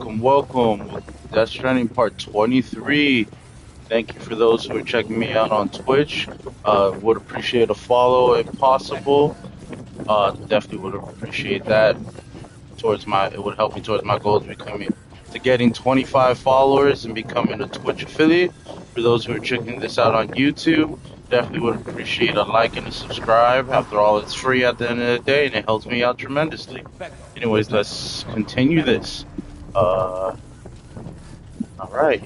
welcome. That's Trending Part 23. Thank you for those who are checking me out on Twitch. Would appreciate a follow if possible. Definitely would appreciate that. It would help me towards my goal to getting 25 followers and becoming a Twitch affiliate. For those who are checking this out on YouTube, definitely would appreciate a like and a subscribe. After all, it's free at the end of the day, and it helps me out tremendously. Anyways, let's continue this. Uh, all right.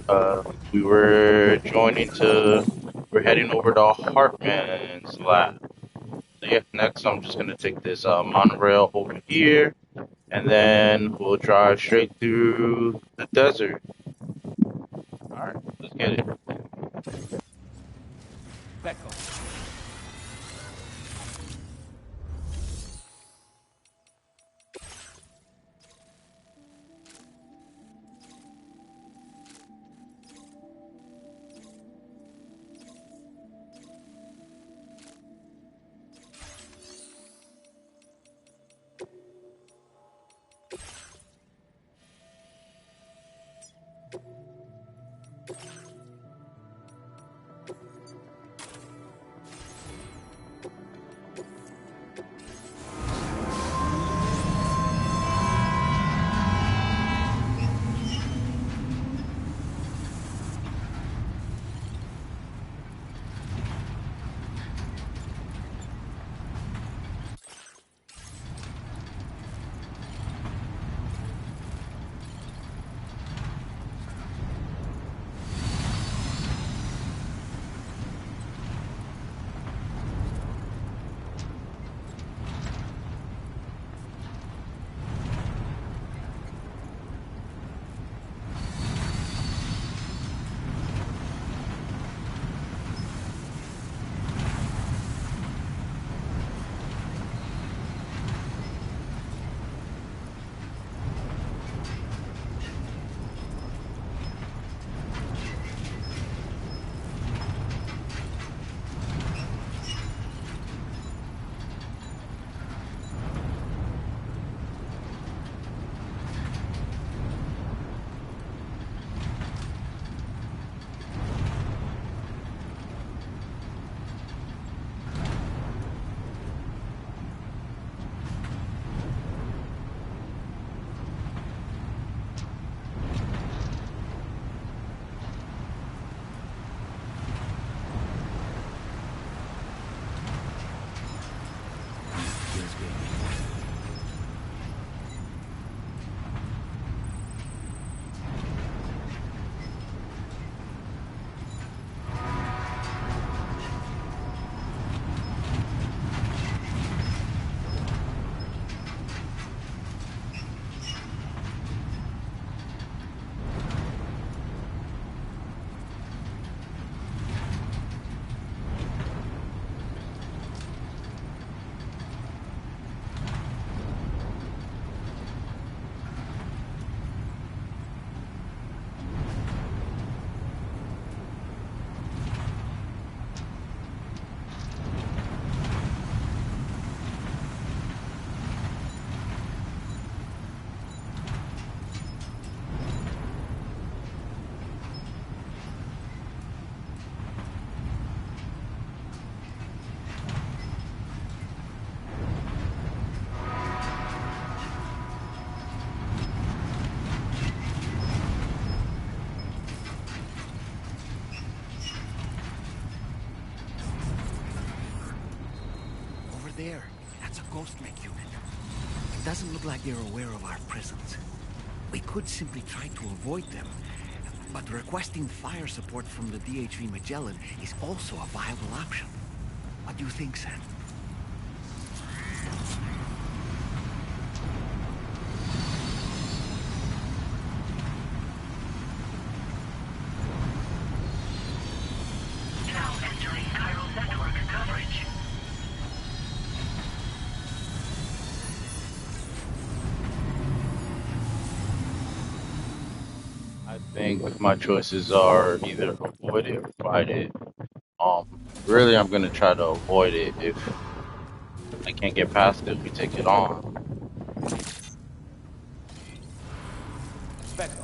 We're heading over to Hartman's lab. So yeah, next I'm just gonna take this monorail over here, and then we'll drive straight through the desert. All right, let's get it. Over there, that's a ghost mech unit. It doesn't look like they're aware of our presence. We could simply try to avoid them, but requesting fire support from the DHV Magellan is also a viable option. What do you think, Sam? Now entering chiral network coverage. I think my choices are either avoid it or fight it. Really, I'm gonna try to avoid it. If I can't get past it, we take it on. Becco.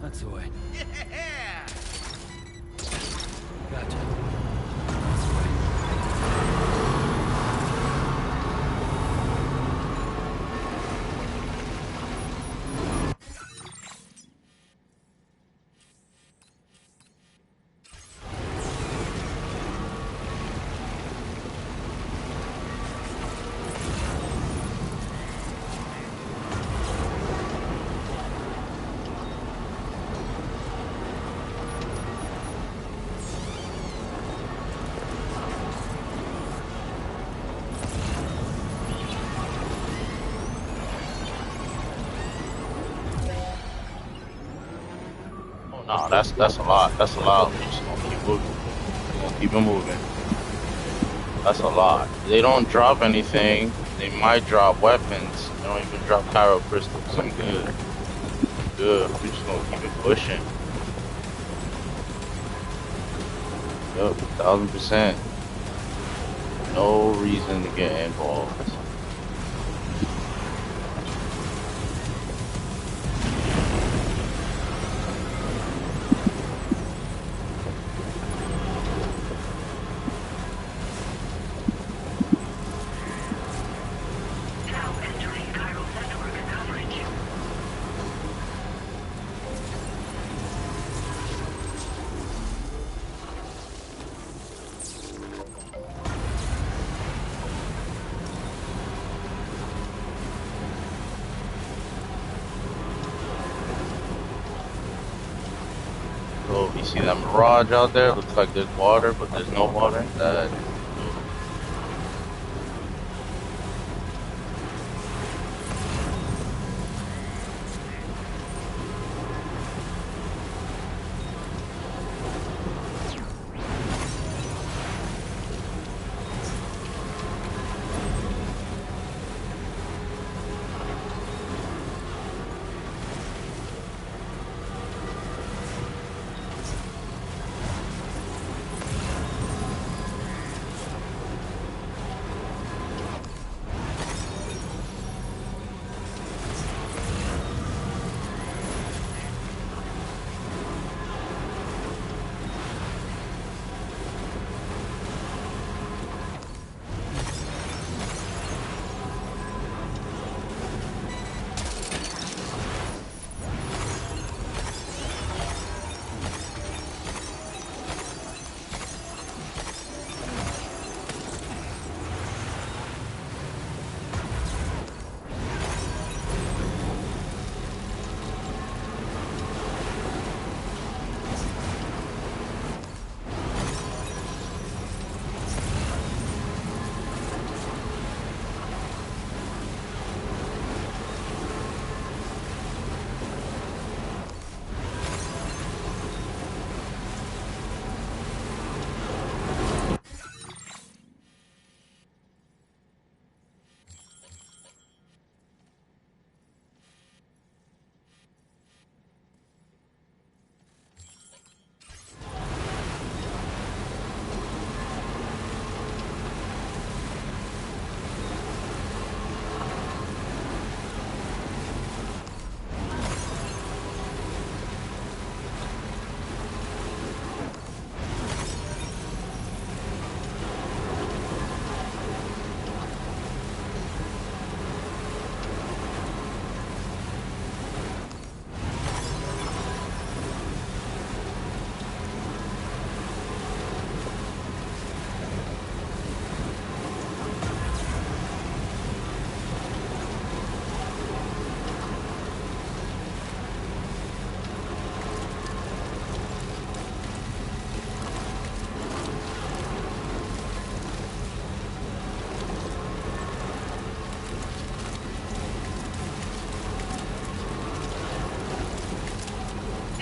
That's the way. Yeah! Gotcha. That's the way. Oh no, that's a lot. That's a lot. We're just gonna keep moving. We're gonna keep it moving. That's a lot. They don't drop anything. They might drop weapons. They don't even drop pyro crystals. I'm good. Good. We're just gonna keep it pushing. Yup, 1000%. No reason to get involved. Now entering chiral network coverage. So you see that mirage out there? Looks like there's water, but there's no water.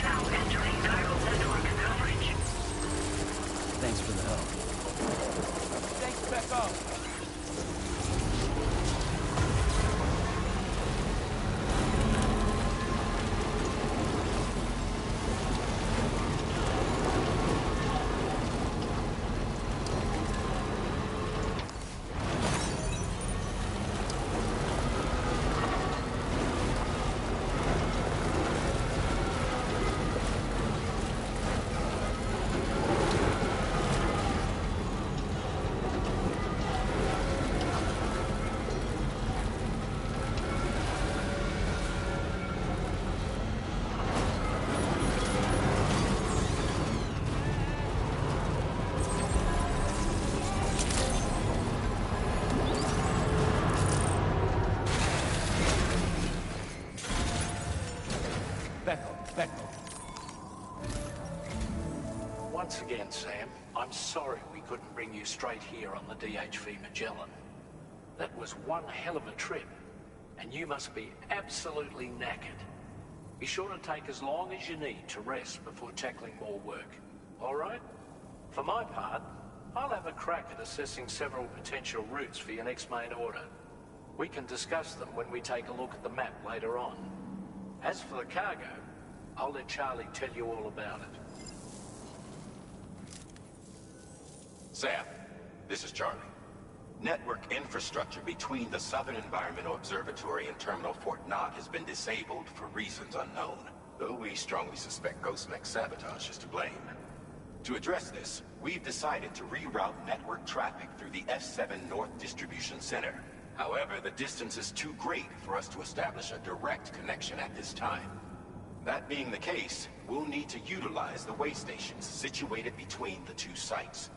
Now entering chiral network coverage. Thanks for the help. Thanks, Becco. Once again, Sam, I'm sorry we couldn't bring you straight here on the DHV Magellan. That was one hell of a trip, and you must be absolutely knackered. Be sure to take as long as you need to rest before tackling more work. All right? For my part, I'll have a crack at assessing several potential routes for your next main order. We can discuss them when we take a look at the map later on. As for the cargo, I'll let Charlie tell you all about it. Sam, this is Charlie. Network infrastructure between the Southern Environmental Observatory and Terminal Fort Knott has been disabled for reasons unknown, though we strongly suspect Ghostmech's sabotage is to blame. To address this, we've decided to reroute network traffic through the F7 North Distribution Center. However, the distance is too great for us to establish a direct connection at this time. That being the case, we'll need to utilize the way stations situated between the two sites.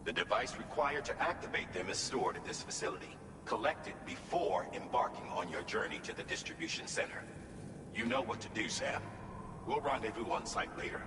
The device required to activate them is stored at this facility. Collect it before embarking on your journey to the distribution center. You know what to do, Sam. We'll rendezvous on site later.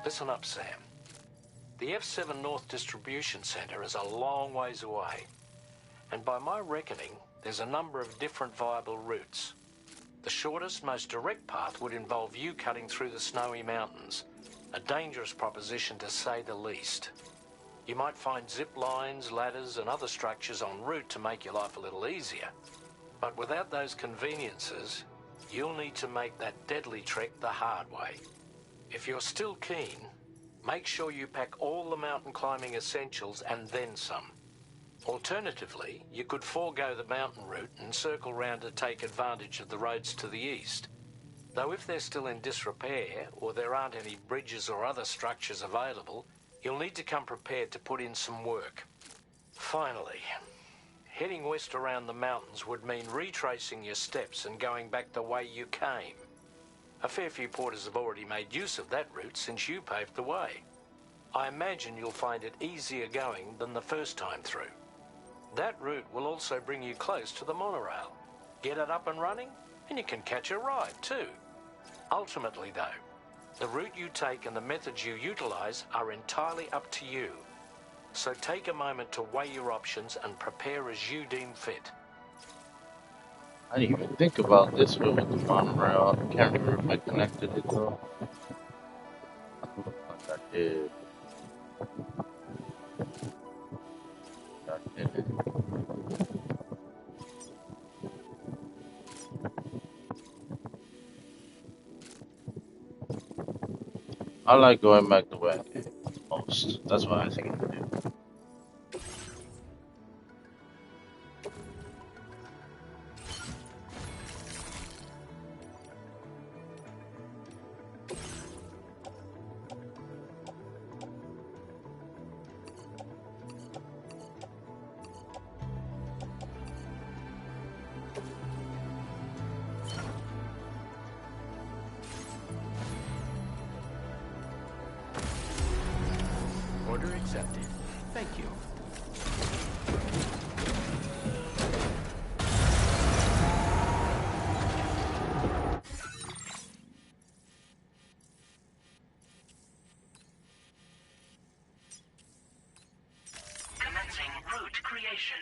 Listen up, Sam. The F7 North Distribution Center is a long ways away, and by my reckoning, there's a number of different viable routes. The shortest, most direct path would involve you cutting through the snowy mountains, a dangerous proposition to say the least. You might find zip lines, ladders, and other structures en route to make your life a little easier. But without those conveniences, you'll need to make that deadly trek the hard way. If you're still keen, make sure you pack all the mountain climbing essentials and then some. Alternatively, you could forego the mountain route and circle round to take advantage of the roads to the east. Though if they're still in disrepair, or there aren't any bridges or other structures available, you'll need to come prepared to put in some work. Finally, heading west around the mountains would mean retracing your steps and going back the way you came. A fair few porters have already made use of that route since you paved the way. I imagine you'll find it easier going than the first time through. That route will also bring you close to the monorail. Get it up and running, and you can catch a ride too. Ultimately though, the route you take and the methods you utilize are entirely up to you. So take a moment to weigh your options and prepare as you deem fit. I didn't even think about this with the monorail. I can't remember if I connected it though. Look like I did. I did it. I like going back the way I came the most. That's what I think I do. Order accepted. Thank you. Commencing route creation.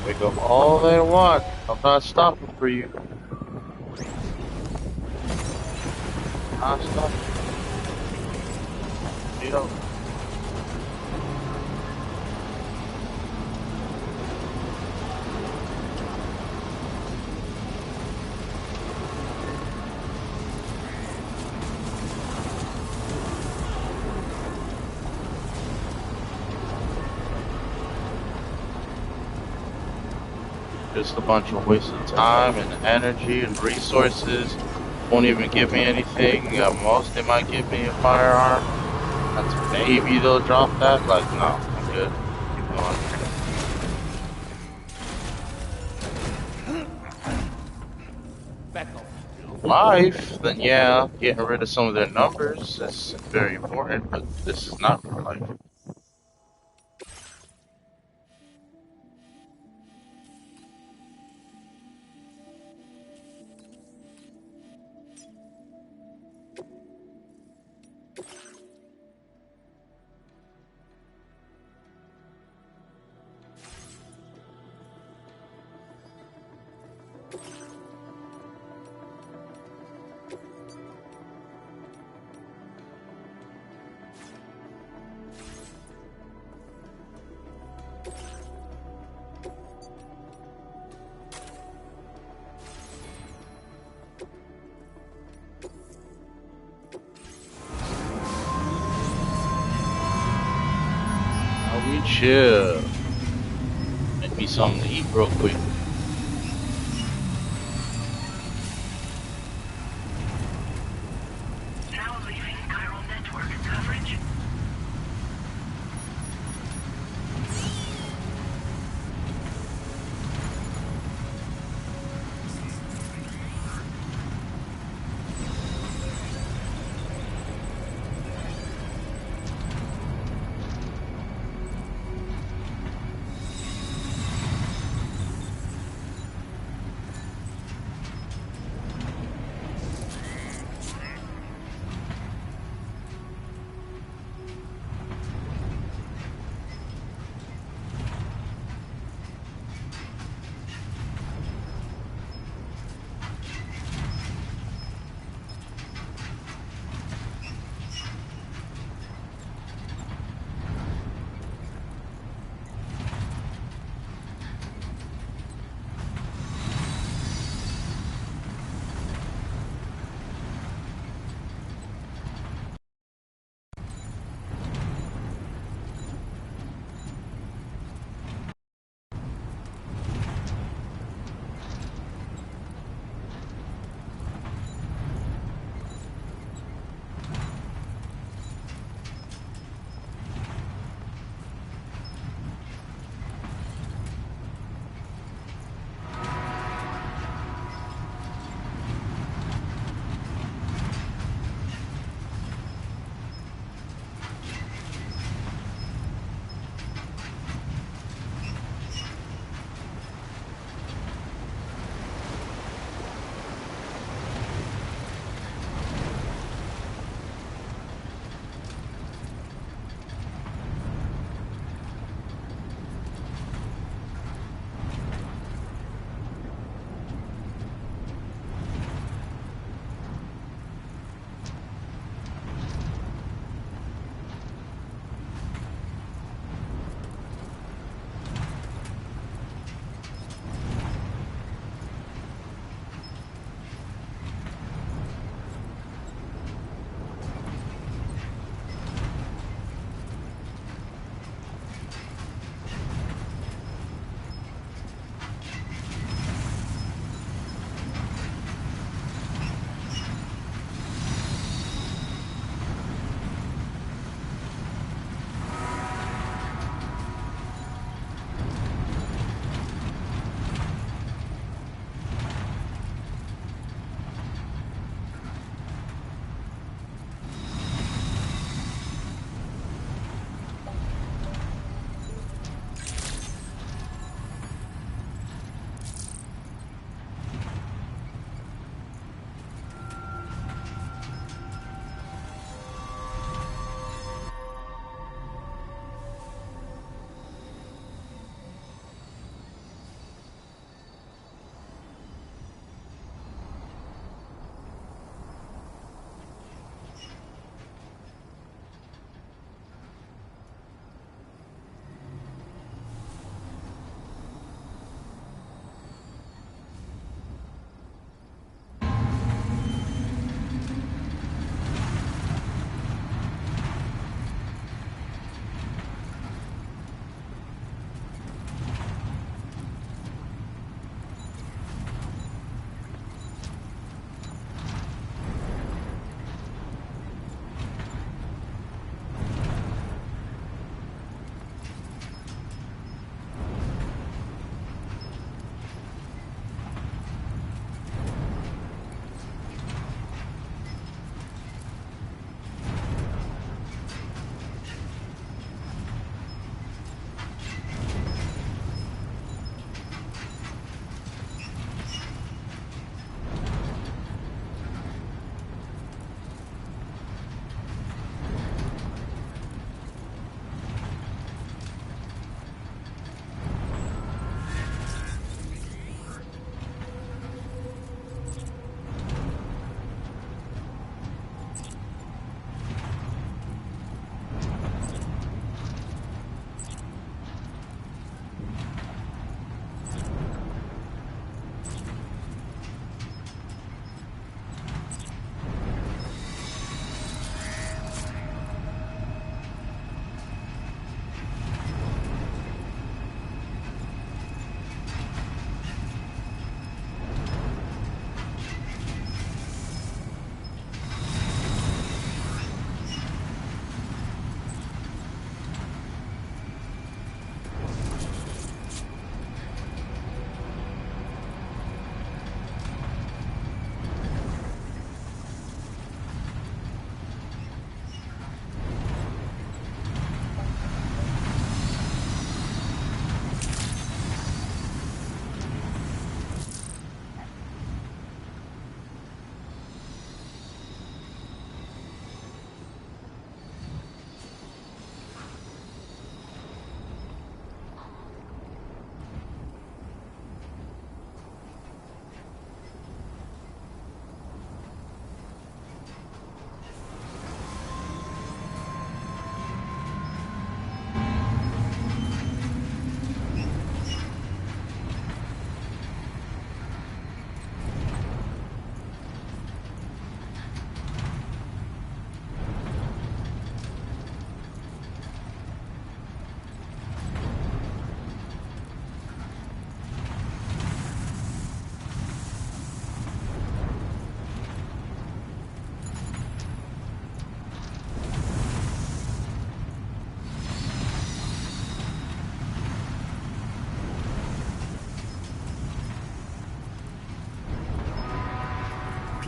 Wake up all they want. I'm not stopping for you. Not stopping. You know. Just a bunch of wasted time and energy and resources. Won't even give me anything. At most, they might give me a firearm. That's maybe they'll drop that. Like, no, I'm good. Keep going. Back off. Life, then yeah, getting rid of some of their numbers is very important, but this is not for life. Now we chill. Make me something to eat real quick. Now leaving chiral network coverage.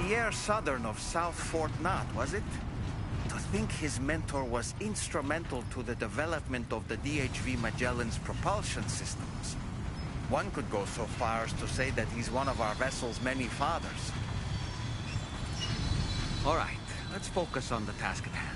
Pierre Southern of South Fort Knott, was it? To think his mentor was instrumental to the development of the DHV Magellan's propulsion systems. One could go so far as to say that he's one of our vessel's many fathers. All right, let's focus on the task at hand.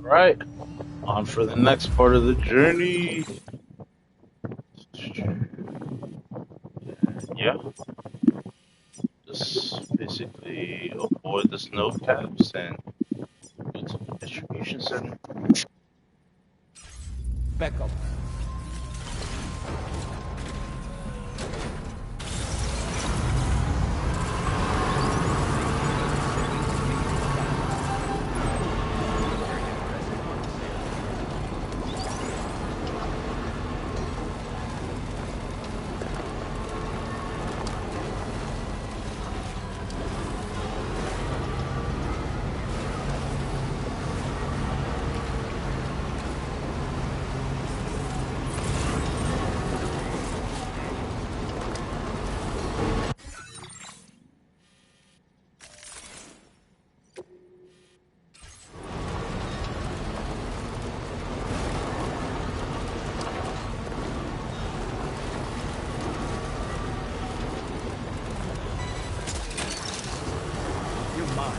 Right, on for the next part of the journey. Yeah, just basically avoid the snow caps and go to the distribution center. Back up. You're mine.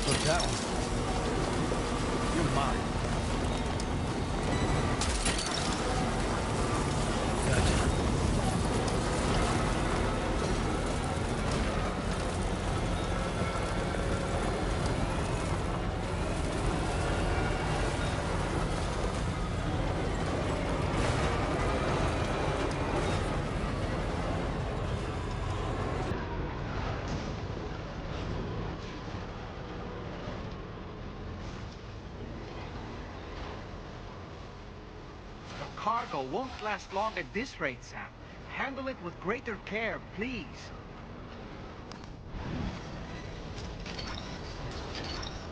Put that one. You're mine. Gotcha. Cargo won't last long at this rate, Sam. Handle it with greater care, please.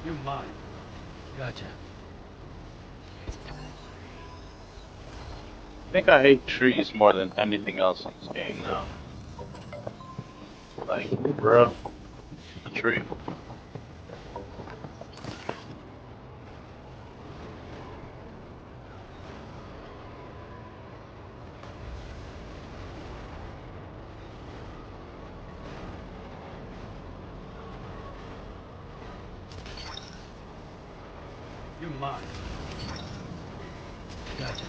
You're mine. Gotcha. I think I hate trees more than anything else in this game now. Like, bro, a tree. You're mine. Gotcha.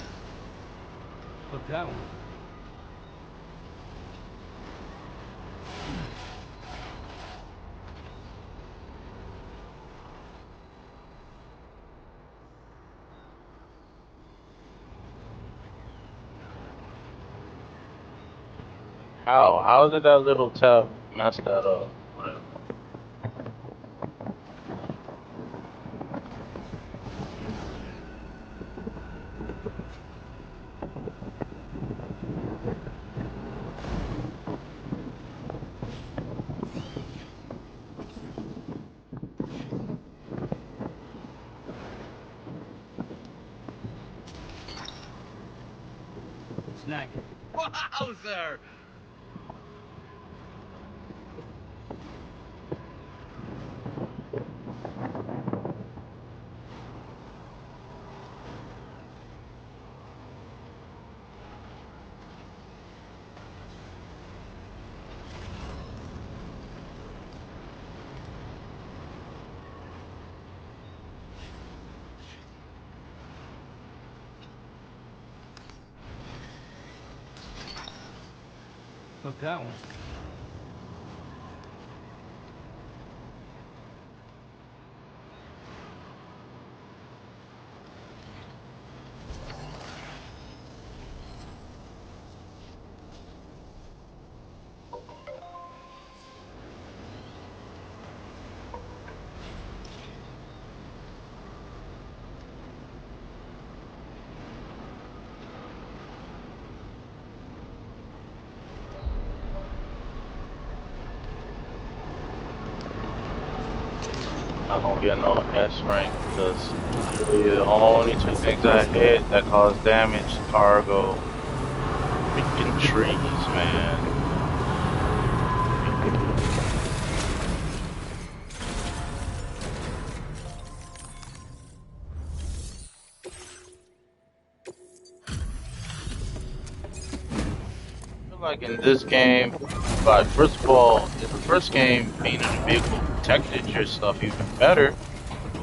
Put that one. How? How did that little tab mess that up? Whatever. Snack. Wowzer! Not that one. I don't get no S rank because literally the only two things I hit that cause damage cargo. Freaking trees, man. I feel like in this game, but first of all, in the first game, being in a vehicle protected your stuff even better,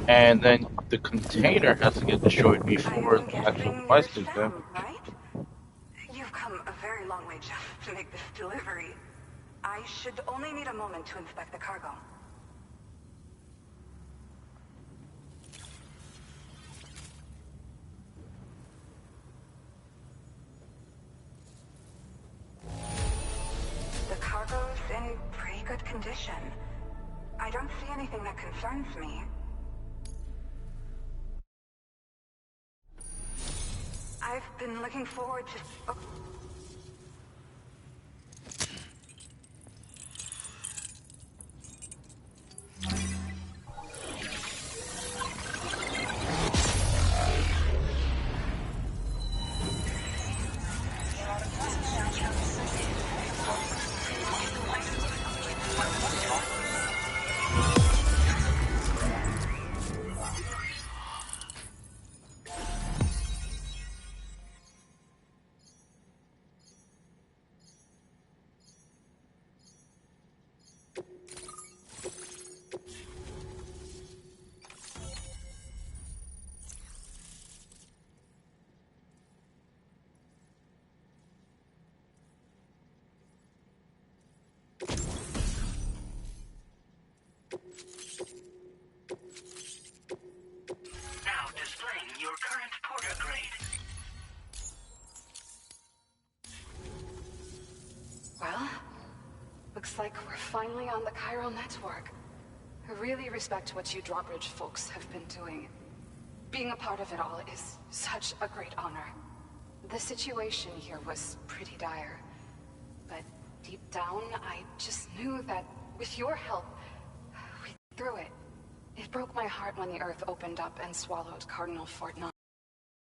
and then the container has to get destroyed before I'm the actual guessing you're device kicks in. Sam, right? You've come a very long way just to make this delivery. I should only need a moment to inspect the cargo. The cargo's in pretty good condition. I don't see anything that concerns me. I've been looking forward to... Oh. Now displaying your current porter grade. Well, looks like we're finally on the chiral network. I really respect what you drawbridge folks have been doing. Being a part of it all is such a great honor. The situation here was pretty dire, but deep down, I just knew that with your help, we'd get through it. It broke my heart when the Earth opened up and swallowed Cardinal Fort 9.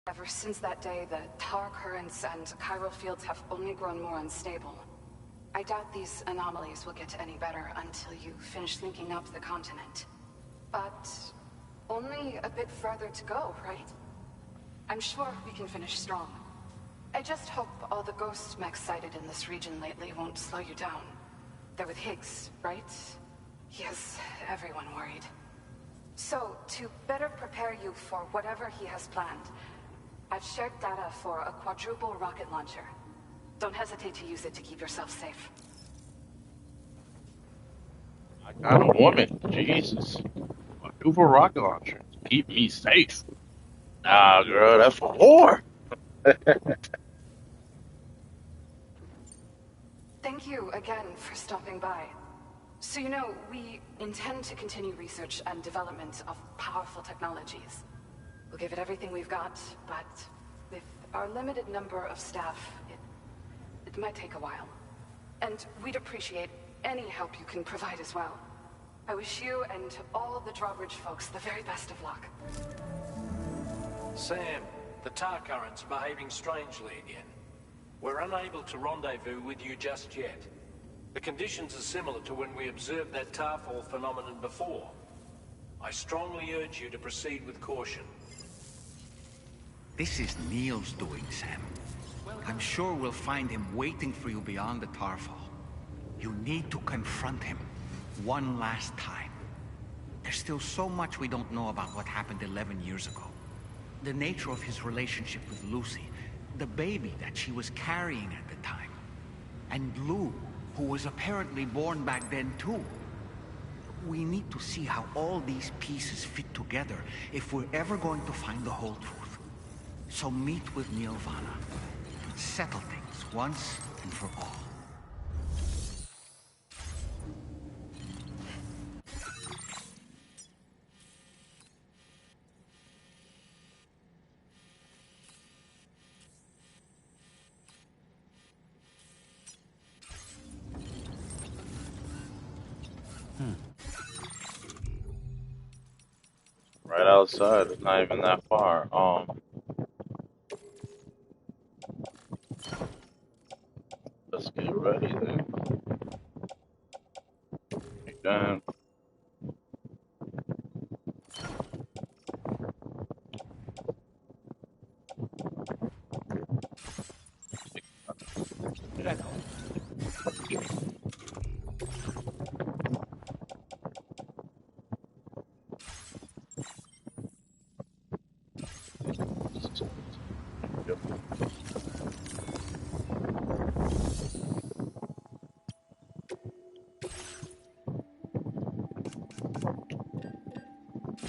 Ever since that day, the tar currents and chiral fields have only grown more unstable. I doubt these anomalies will get any better until you finish linking up the continent. But only a bit further to go, right? I'm sure we can finish strong. I just hope all the ghost mechs sighted in this region lately won't slow you down. They're with Higgs, right? He has everyone worried. So, to better prepare you for whatever he has planned, I've shared data for a quadruple rocket launcher. Don't hesitate to use it to keep yourself safe. I got a woman. Jesus. A dual rocket launcher. Keep me safe. Nah, girl, that's for war. Thank you again for stopping by. So you know, we intend to continue research and development of powerful technologies. We'll give it everything we've got, but with our limited number of staff, it might take a while. And we'd appreciate any help you can provide as well. I wish you and all the drawbridge folks the very best of luck. Sam, the tar current's behaving strangely again. We're unable to rendezvous with you just yet. The conditions are similar to when we observed that tarfall phenomenon before. I strongly urge you to proceed with caution. This is Neil's doing, Sam. I'm sure we'll find him waiting for you beyond the tarfall. You need to confront him one last time. There's still so much we don't know about what happened 11 years ago. The nature of his relationship with Lucy, the baby that she was carrying at the time. And Lou, who was apparently born back then too. We need to see how all these pieces fit together if we're ever going to find the whole truth. So meet with Nirvana. Settle things once and for all. Right outside. It's not even that far. Let's get ready then. Again.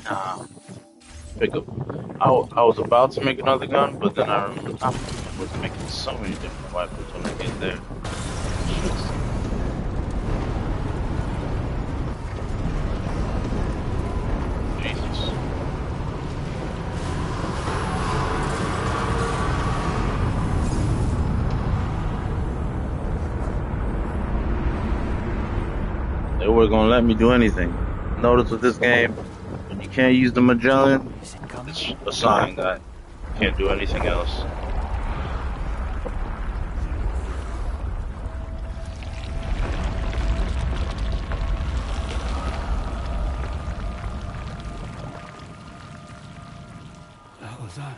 Nah. Pick up. I was about to make another gun, but then I remember I was making so many different weapons when I get there. Jesus. They weren't gonna let me do anything. Notice with this game, when you can't use the Magellan, it's a sign that you can't do anything else. The hell was that?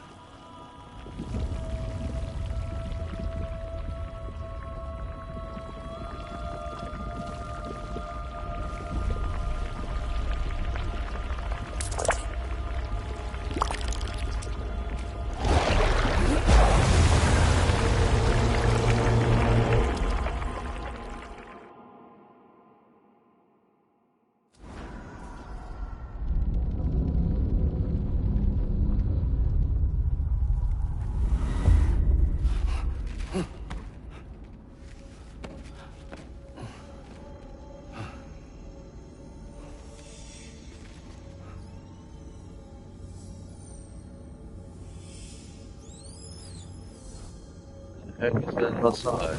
Heck is that outside?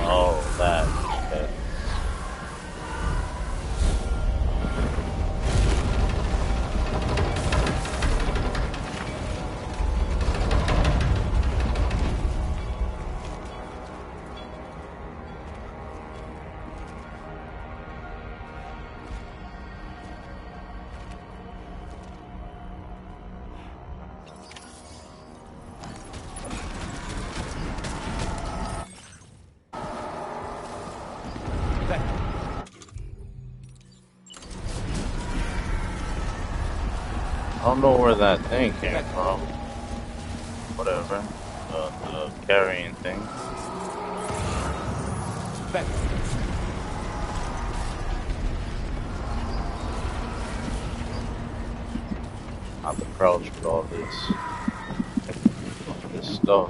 Oh, that. Okay. I don't know where that thing came from. Whatever. The carrying thing. I'm the crouch with all this stuff.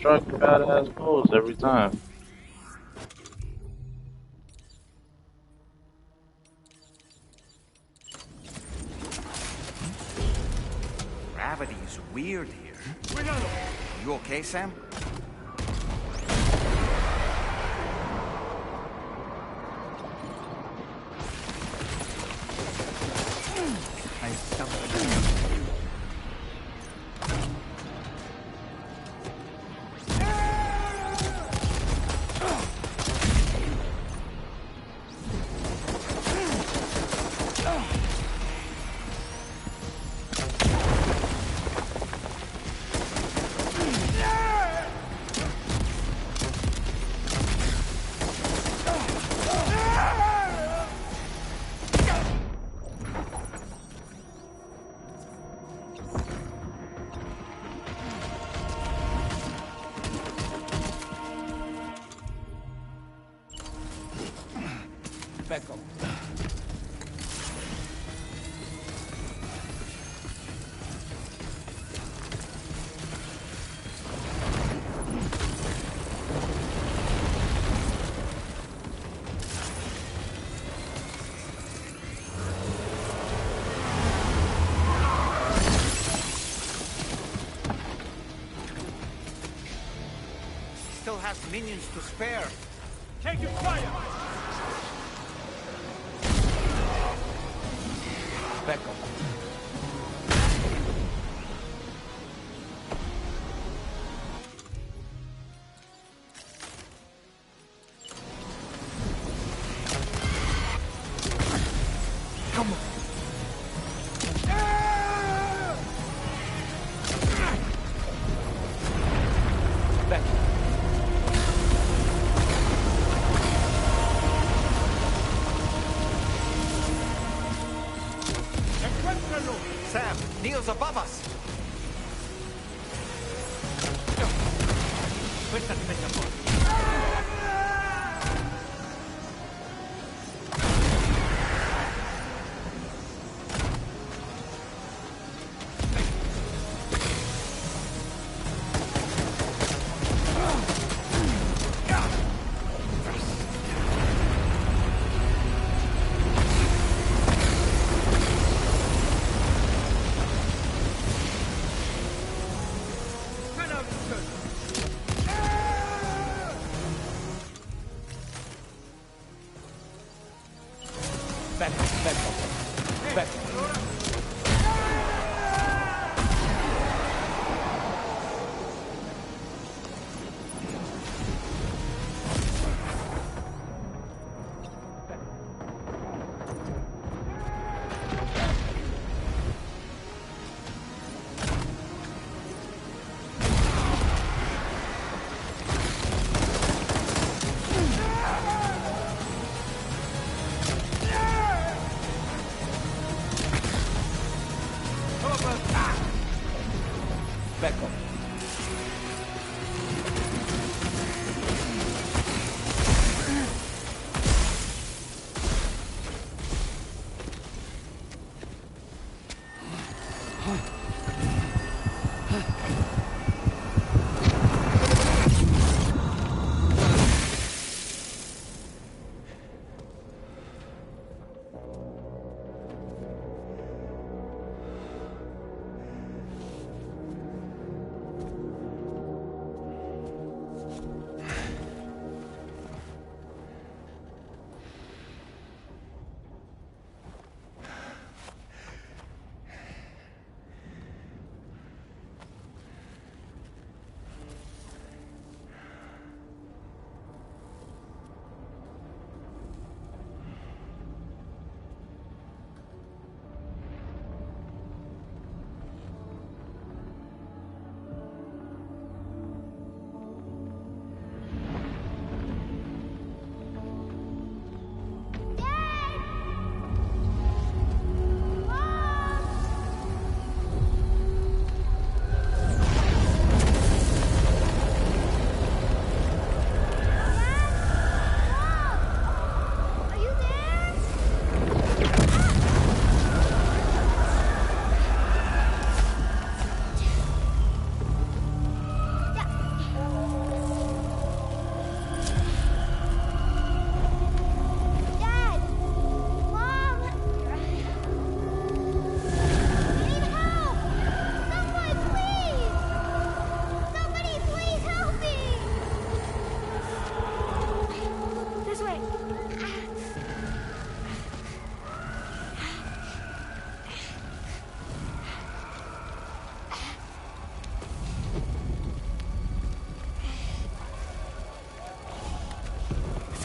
strike badass pose every time. Gravity is weird here. You okay, Sam? I stumbled. Back up. Still has minions to spare. Taking fire! Back up. Come on. Back up. Sam, Neil's above us.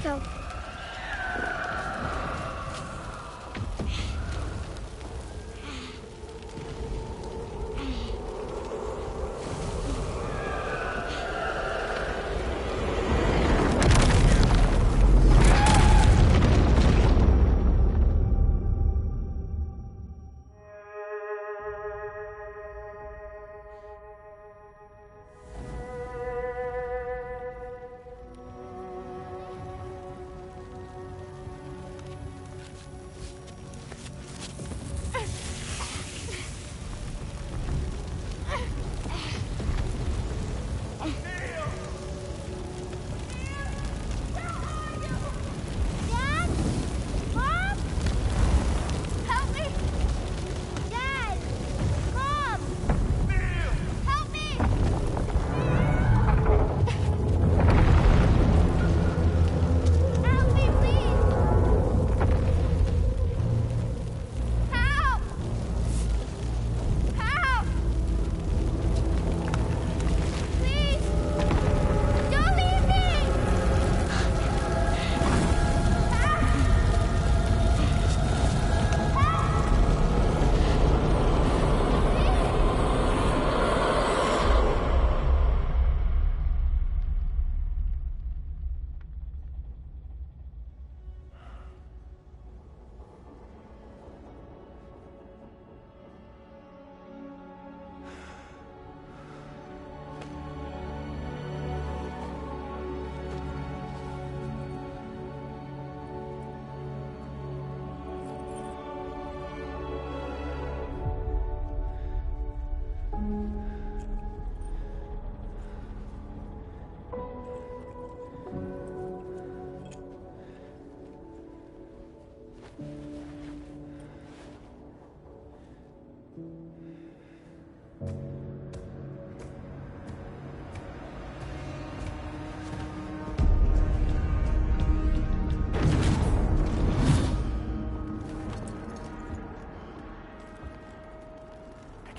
Let's go.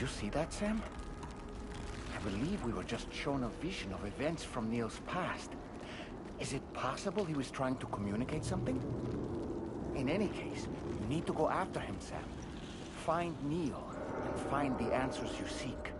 Did you see that, Sam? I believe we were just shown a vision of events from Neil's past. Is it possible he was trying to communicate something? In any case, you need to go after him, Sam. Find Neil, and find the answers you seek.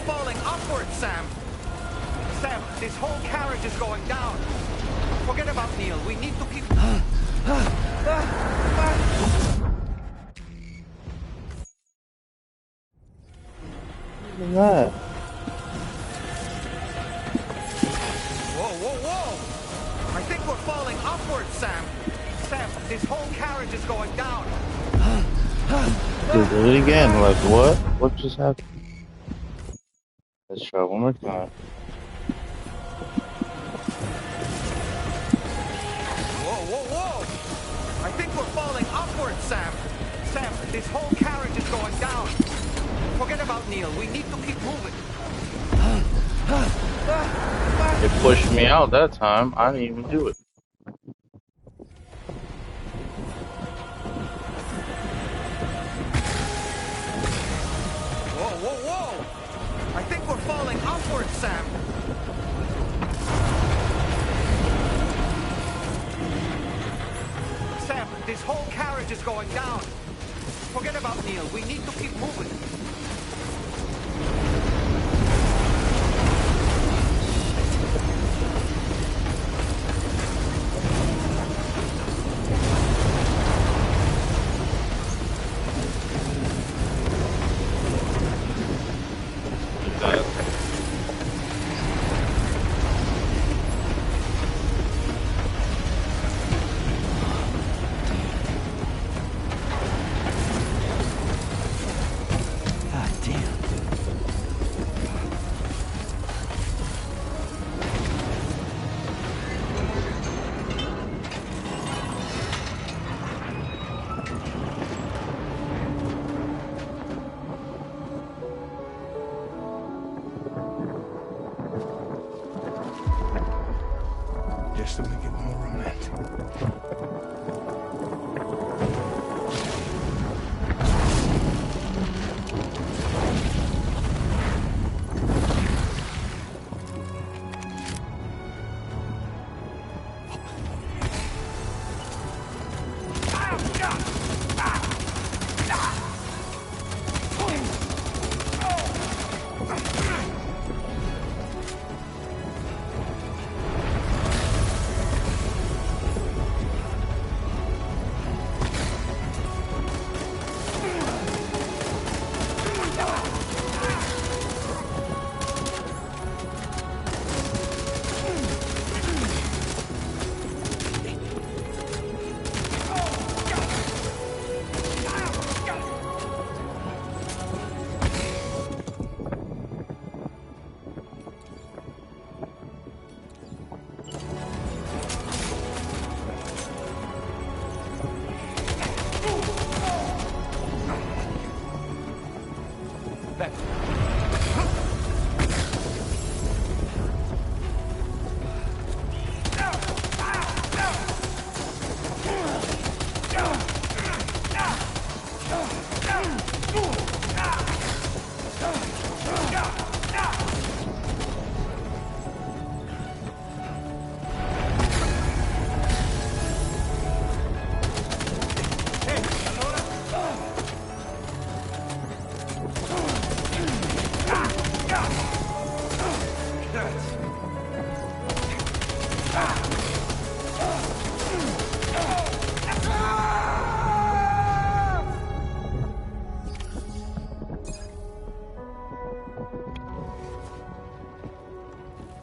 we're falling upwards, Sam. Sam, this whole carriage is going down. Forget about Neil. We need to keep... Look at that. Whoa, whoa, whoa! I think we're falling upwards, Sam. Sam, this whole carriage is going down. Dude, do it again. Like, what? What just happened? Let's try one more time. Whoa, whoa, whoa! I think we're falling upwards, Sam. Sam, this whole carriage is going down. Forget about Neil. We need to keep moving. It pushed me out that time. I didn't even do it. Whoa, whoa, whoa! I think we're falling upwards, Sam. Sam, this whole carriage is going down. Forget about Neil. We need to keep moving. Just to make it more romantic.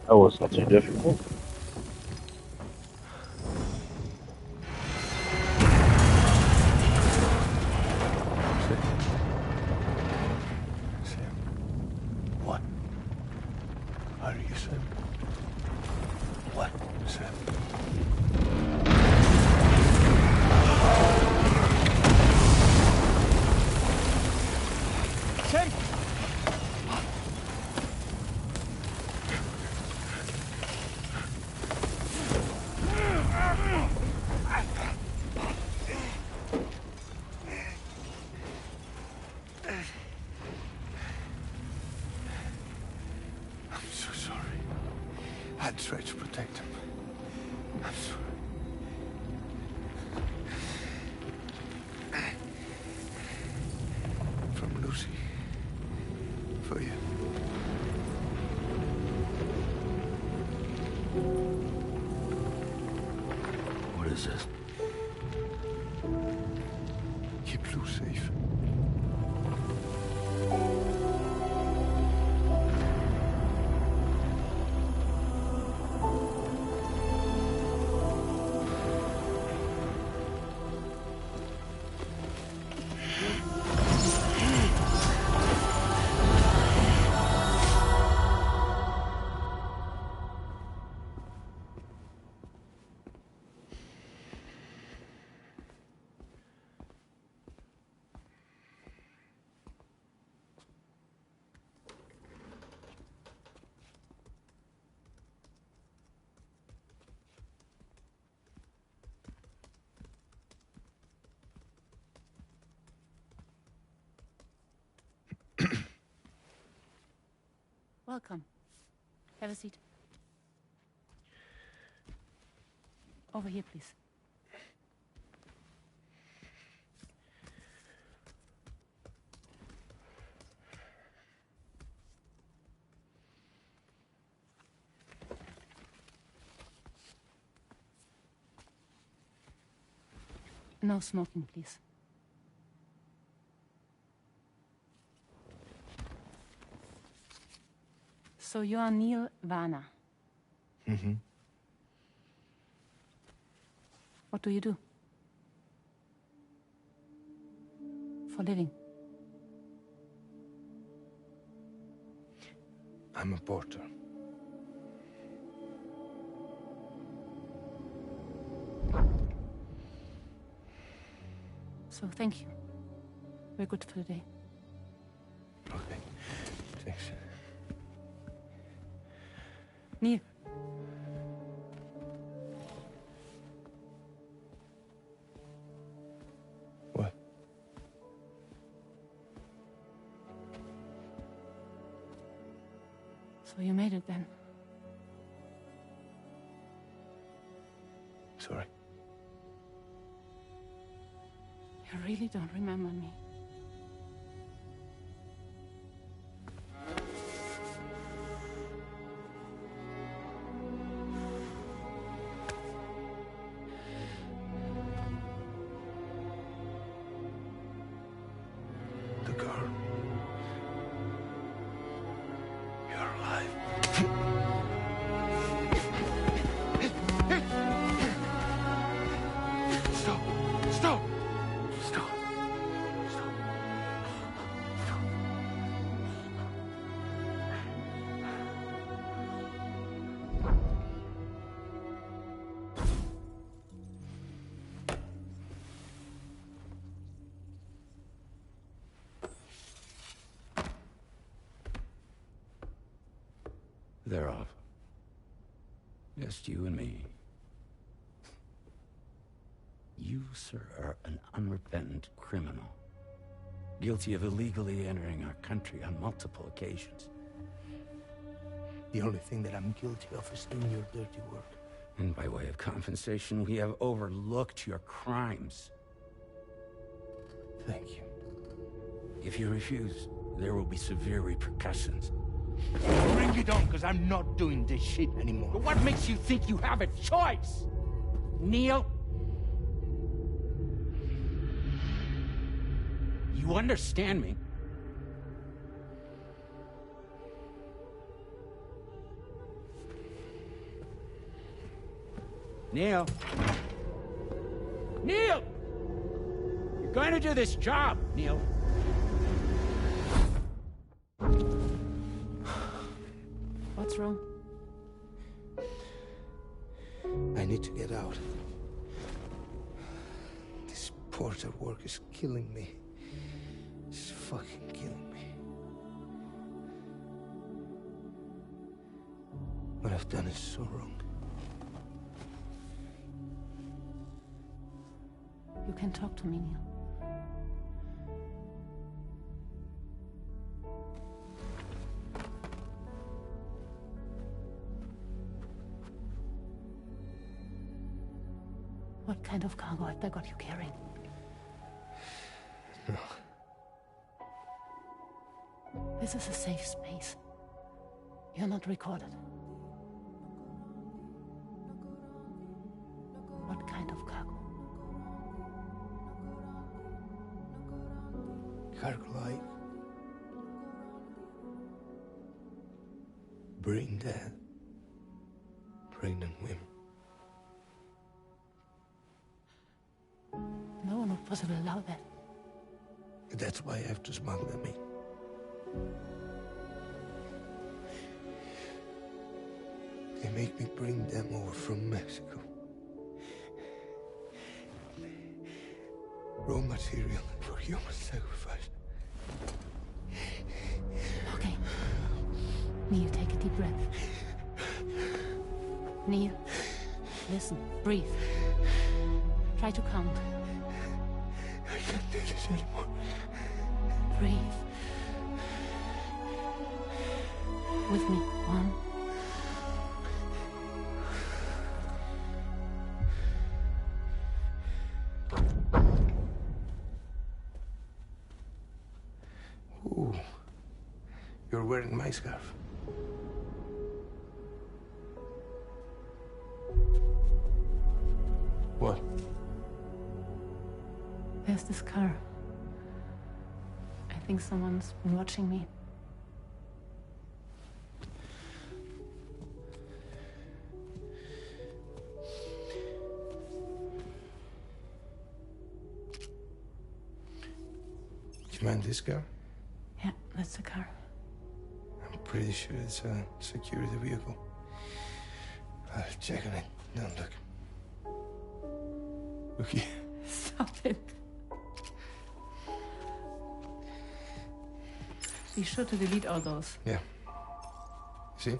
That wasn't too difficult. Sam. What? Are you Sam? What, Sam? Sam! I'm so sorry. I tried to protect him. I'm sorry. From Lucy. For you. What is this? Keep Lou safe. Welcome. Have a seat. Over here, please. No smoking, please. So you are Neil Varner. Mm-hmm. What do you do? For living? I'm a porter. So thank you. We're good for the day. Okay. Thanks. Neil. What? So you made it then? Sorry. You really don't remember me. The girl. You're alive. Stop! Stop! Stop! Stop! Stop! They're off. Just you and me. You, sir, are an unrepentant criminal. Guilty of illegally entering our country on multiple occasions. The only thing that I'm guilty of is doing your dirty work. And by way of compensation, we have overlooked your crimes. Thank you. If you refuse, there will be severe repercussions. Bring it on, because I'm not doing this shit anymore. But what makes you think you have a choice? Neil? You understand me? Neil? Neil! You're going to do this job, Neil. What's wrong? I need to get out. This porter work is killing me. It's fucking killing me. What I've done is so wrong. You can talk to me, Neil. What kind of cargo have they got you carrying? No. This is a safe space. You're not recorded. like brain dead, pregnant women. No, not possible. Allow that. That's why I have to smuggle them in. They make me bring them over from Mexico. Raw material for human sacrifice. Okay. Neil, take a deep breath. Neil, listen, breathe. Try to count. I can't do this anymore. Breathe. With me. 1. Ooh, you're wearing my scarf. What? There's this car. I think someone's been watching me. Do you mind this car? Yeah, that's the car. I'm pretty sure it's a security vehicle. I'll check on it. No, look. Look here. Stop it. Be sure to delete all those. Yeah. See?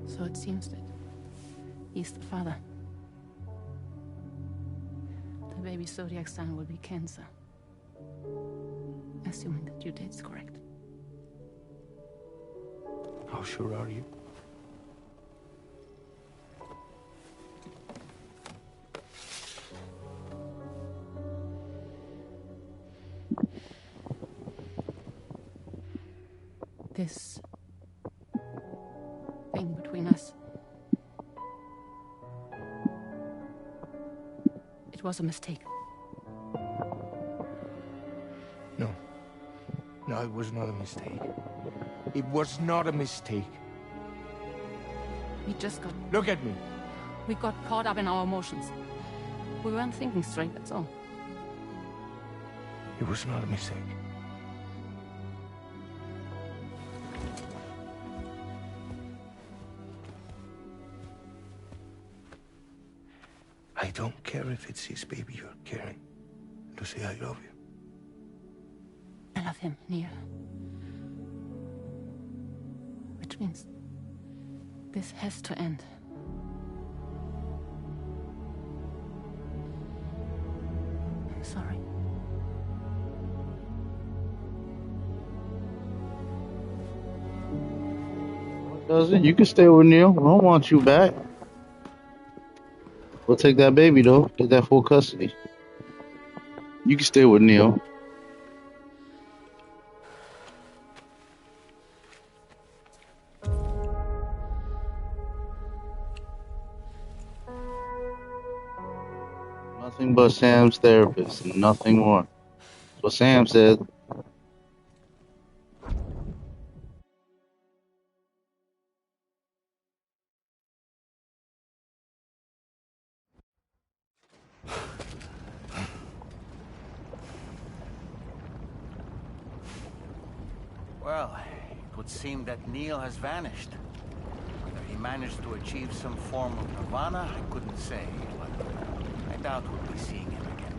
So it seems that he's the father. The baby zodiac sign will be Cancer. Assuming that due date's correct. How sure are you? This thing between us. It was a mistake. No. No, it was not a mistake. It was not a mistake. We just got... Look at me. We got caught up in our emotions. We weren't thinking straight, that's all. It was not a mistake. I don't care if it's his baby you're carrying. Lucy, I love you. I love him, Neil. Which means this has to end. I'm sorry. Cousin, you can stay with Neil. I don't want you back. We'll take that baby though. Get that full custody. You can stay with Neil. Nothing but Sam's therapist. Nothing more. That's what Sam said. Well, it would seem that Neil has vanished. Whether he managed to achieve some form of nirvana, I couldn't say, but I doubt we'll be seeing him again.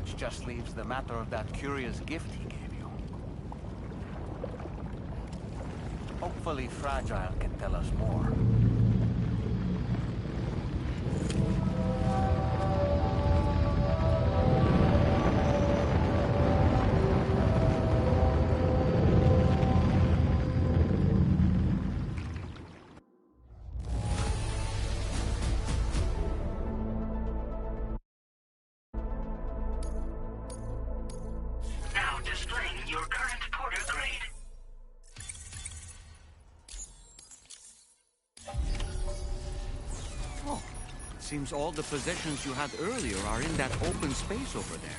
Which just leaves the matter of that curious gift he gave you. Hopefully Fragile can tell us more. Seems all the possessions you had earlier are in that open space over there.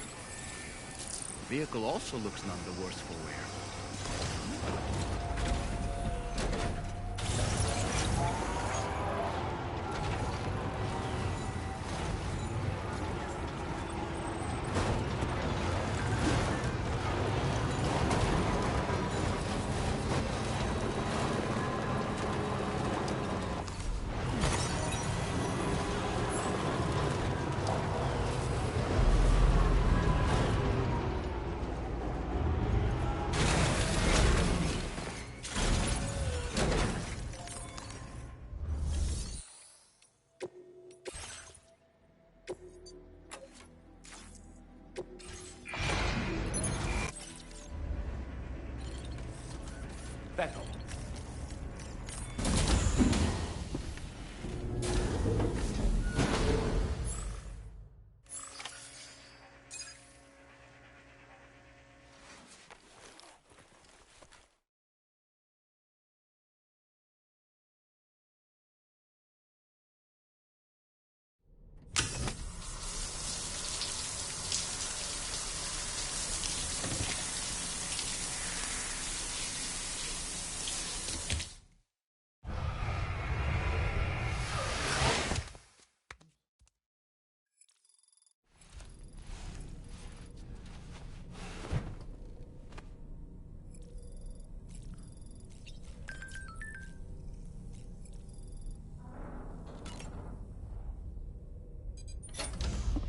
The vehicle also looks none the worse for wear. Back up.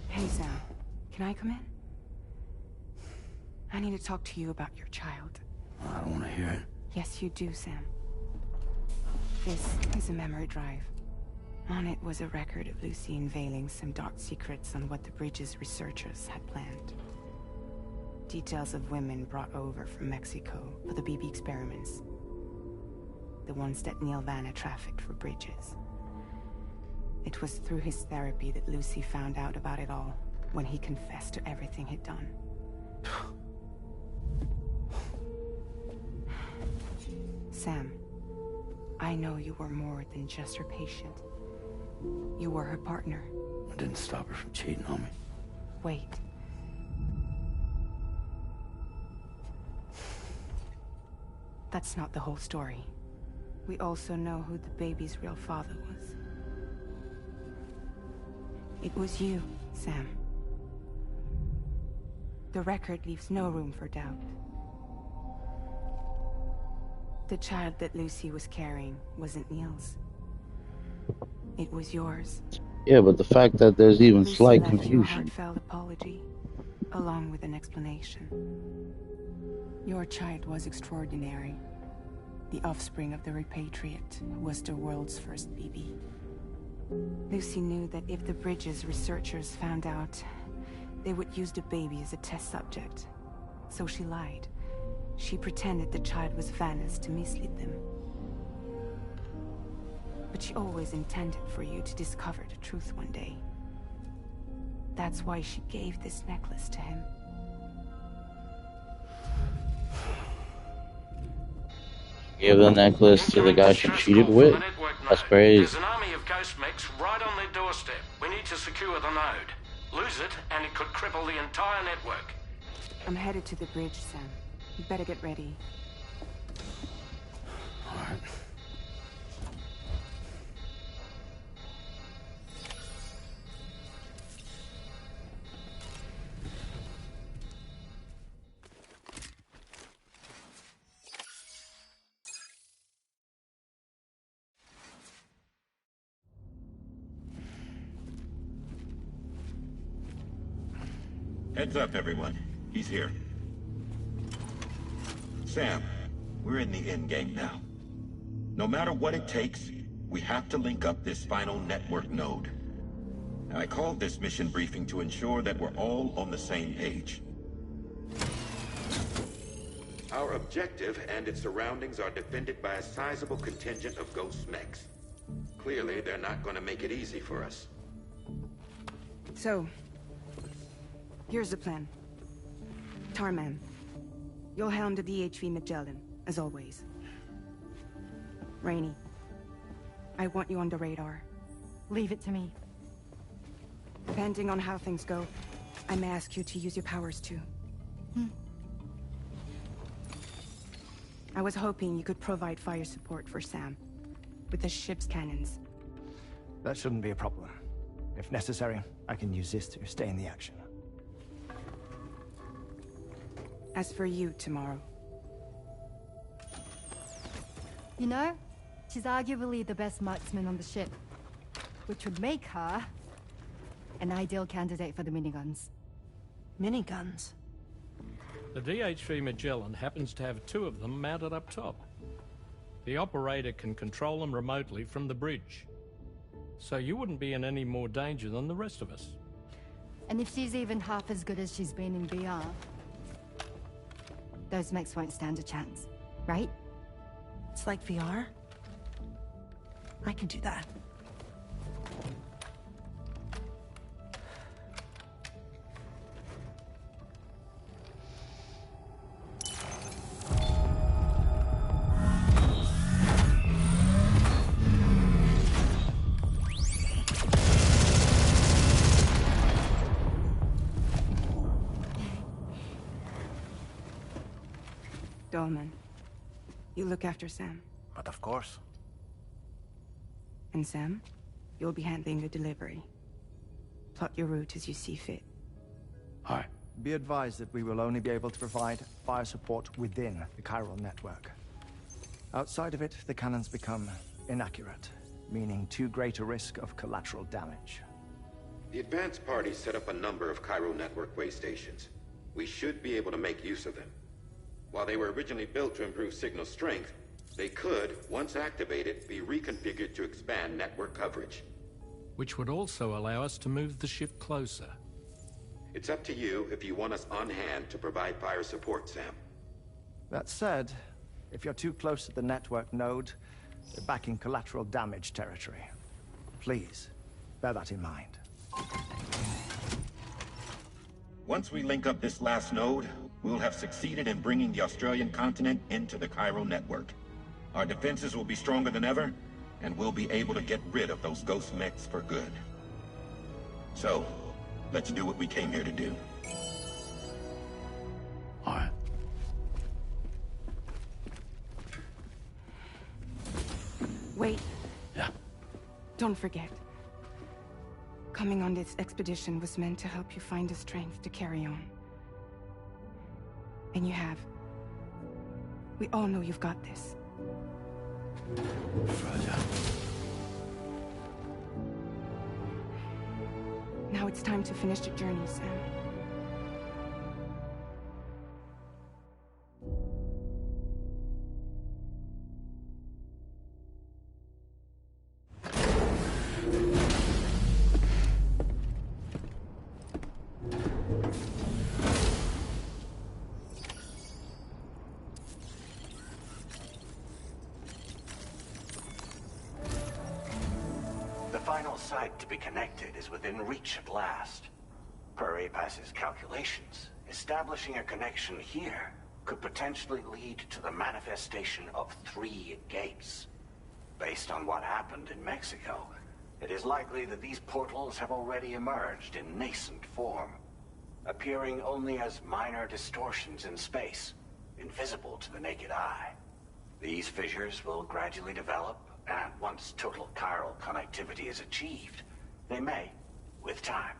Hey, Sam. Can I come in? I need to talk to you about your child. I don't want to hear it. Yes, you do, Sam. This is a memory drive. On it was a record of Lucy unveiling some dark secrets on what the Bridges researchers had planned. Details of women brought over from Mexico for the BB experiments. The ones that Neil Vanna trafficked for Bridges. It was through his therapy that Lucy found out about it all, when he confessed to everything he'd done. Sam, I know you were more than just her patient. You were her partner. I didn't stop her from cheating on me. Wait. That's not the whole story. We also know who the baby's real father was. It was you, Sam. The record leaves no room for doubt. The child that Lucy was carrying wasn't Neil's. It was yours. Yeah, but the fact that there's even Lucy slight left you a confusion. heartfelt apology, along with an explanation. Your child was extraordinary. The offspring of the repatriate who was the world's first BB. Lucy knew that if the Bridges researchers found out, they would use the baby as a test subject. So she lied. She pretended the child was Vanna's to mislead them. But she always intended for you to discover the truth one day. That's why she gave this necklace to him. Gave the necklace to the guy she cheated with? That's crazy. There's an army of ghost mechs right on their doorstep. We need to secure the node. Lose it, and it could cripple the entire network. I'm headed to the bridge, Sam. You better get ready. All right. Heads up, everyone. He's here. Sam, we're in the endgame now. No matter what it takes, we have to link up this final network node. I called this mission briefing to ensure that we're all on the same page. Our objective and its surroundings are defended by a sizable contingent of ghost mechs. Clearly, they're not going to make it easy for us. So, here's the plan. Tarman, you'll helm the DHV Magellan, as always. Rainey, I want you on the radar. Leave it to me. Depending on how things go, I may ask you to use your powers too. I was hoping you could provide fire support for Sam, with the ship's cannons. That shouldn't be a problem. If necessary, I can use this to stay in the action. As for you, tomorrow. You know, she's arguably the best marksman on the ship, which would make her an ideal candidate for the miniguns. Miniguns? The DH-3 Magellan happens to have 2 of them mounted up top. The operator can control them remotely from the bridge. So you wouldn't be in any more danger than the rest of us. And if she's even half as good as she's been in VR, those mechs won't stand a chance, right? It's like VR? I can do that. Dolman, you look after Sam. But of course. And Sam, you'll be handling the delivery. Plot your route as you see fit. All right. Be advised that we will only be able to provide fire support within the chiral network. Outside of it, the cannons become inaccurate, meaning too great a risk of collateral damage. The advanced party set up a number of chiral network way stations. We should be able to make use of them. While they were originally built to improve signal strength, they could, once activated, be reconfigured to expand network coverage. Which would also allow us to move the ship closer. It's up to you if you want us on hand to provide fire support, Sam. That said, if you're too close to the network node, you're back in collateral damage territory. Please, bear that in mind. Once we link up this last node, we'll have succeeded in bringing the Australian continent into the chiral network. Our defenses will be stronger than ever, and we'll be able to get rid of those ghost mechs for good. So, let's do what we came here to do. All right. Wait. Yeah. Don't forget. Coming on this expedition was meant to help you find the strength to carry on. And you have. We all know you've got this. Roger. Now it's time to finish the journey, Sam. The final site to be connected is within reach at last. Per APAS's calculations, establishing a connection here could potentially lead to the manifestation of 3 gates. Based on what happened in Mexico, it is likely that these portals have already emerged in nascent form, appearing only as minor distortions in space, invisible to the naked eye. These fissures will gradually develop, and once total chiral connectivity is achieved, they may, with time,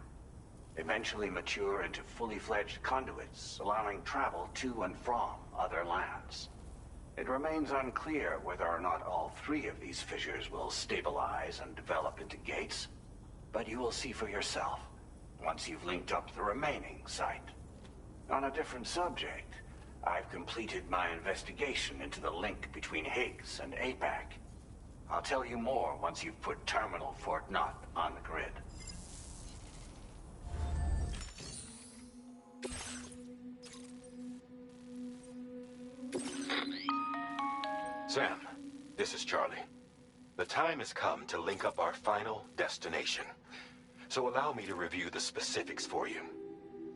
eventually mature into fully fledged conduits, allowing travel to and from other lands. It remains unclear whether or not all 3 of these fissures will stabilize and develop into gates, but you will see for yourself once you've linked up the remaining site. On a different subject, I've completed my investigation into the link between Higgs and APAC. I'll tell you more once you've put Terminal Fort Knott on the grid. Sam, this is Charlie. The time has come to link up our final destination. So allow me to review the specifics for you.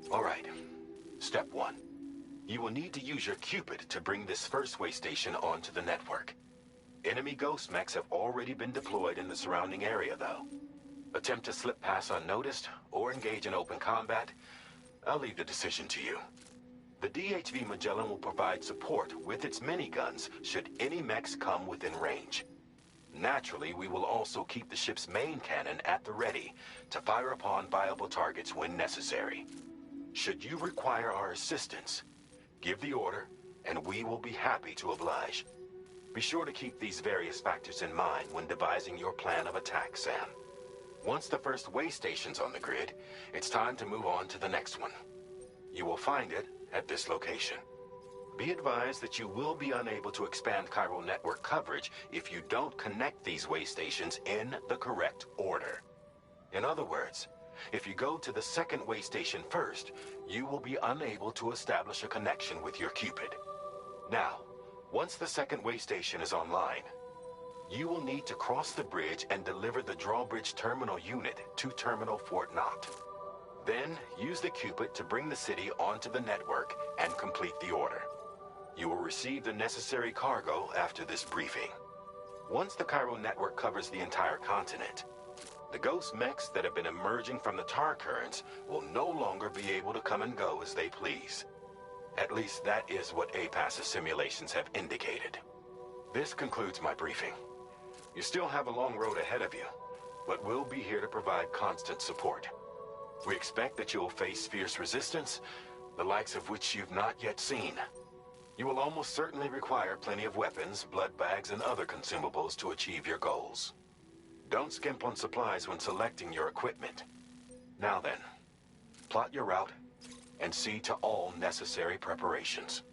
All right. Step 1. You will need to use your Cupid to bring this first way station onto the network. Enemy ghost mechs have already been deployed in the surrounding area, though. Attempt to slip past unnoticed or engage in open combat, I'll leave the decision to you. The DHV Magellan will provide support with its miniguns should any mechs come within range. Naturally, we will also keep the ship's main cannon at the ready to fire upon viable targets when necessary. Should you require our assistance, give the order, and we will be happy to oblige. Be sure to keep these various factors in mind when devising your plan of attack, Sam. Once the first way station's on the grid, it's time to move on to the next one. You will find it at this location. Be advised that you will be unable to expand chiral network coverage if you don't connect these way stations in the correct order. In other words, if you go to the second way station first, you will be unable to establish a connection with your Cupid. Now, once the second way station is online, you will need to cross the bridge and deliver the drawbridge terminal unit to Terminal Fort Knott. Then, use the Cupid to bring the city onto the network and complete the order. You will receive the necessary cargo after this briefing. Once the chiral network covers the entire continent, the ghost mechs that have been emerging from the tar currents will no longer be able to come and go as they please. At least that is what APAS's simulations have indicated. This concludes my briefing. You still have a long road ahead of you, but we'll be here to provide constant support. We expect that you'll face fierce resistance, the likes of which you've not yet seen. You will almost certainly require plenty of weapons, blood bags, and other consumables to achieve your goals. Don't skimp on supplies when selecting your equipment. Now then, plot your route and see to all necessary preparations.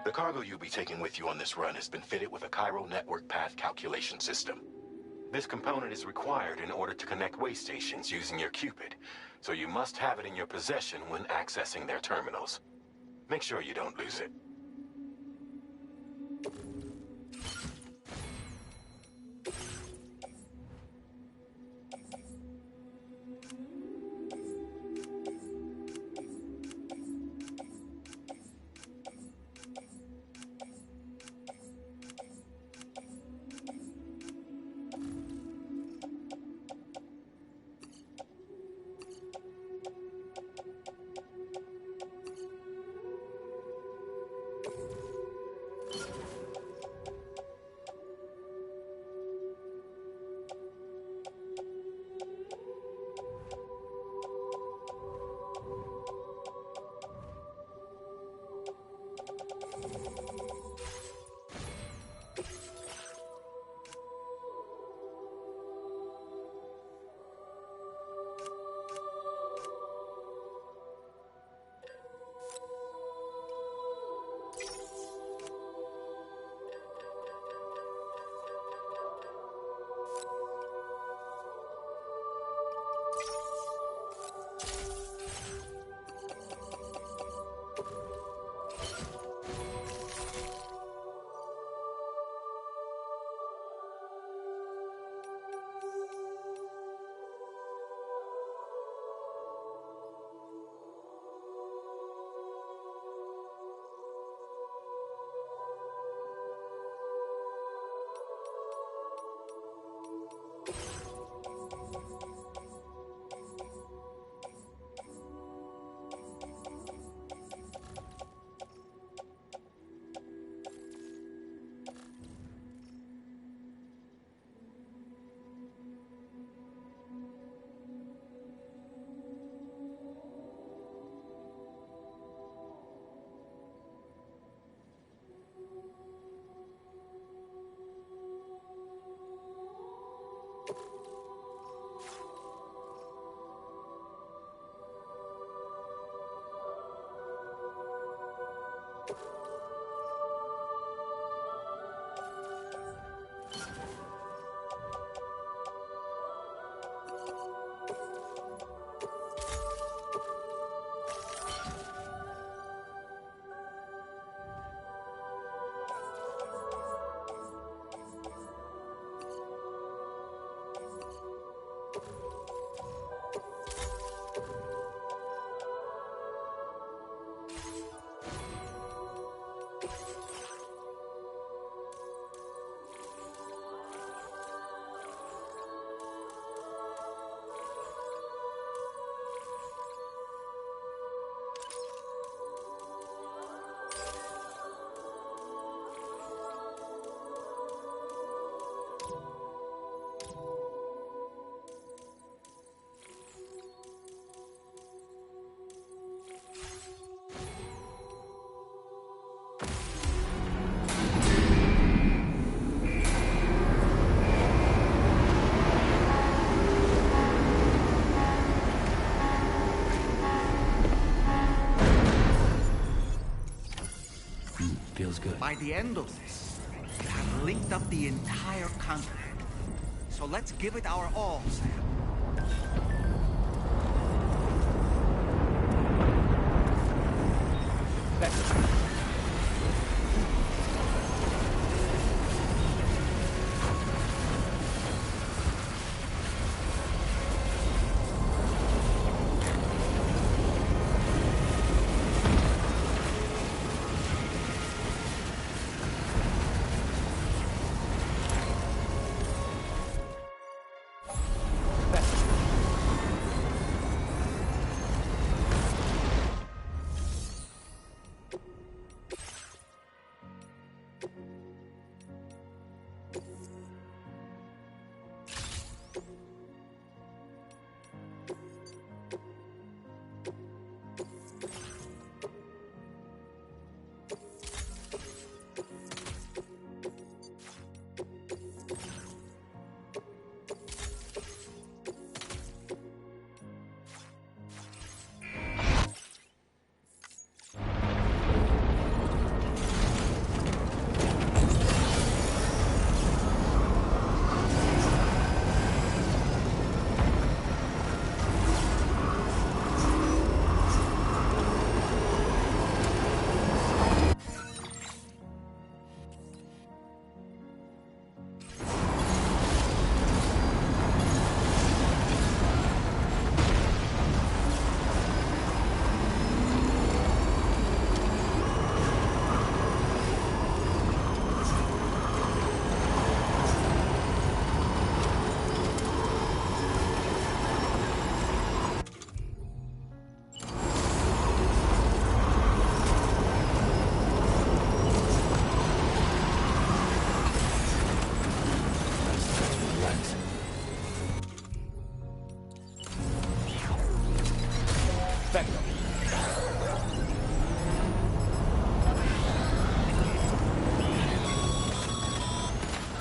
The cargo you'll be taking with you on this run has been fitted with a chiral network path calculation system. This component is required in order to connect way stations using your Cupid, so you must have it in your possession when accessing their terminals. Make sure you don't lose it. good. By the end of this, we have linked up the entire continent. So let's give it our all, Sam.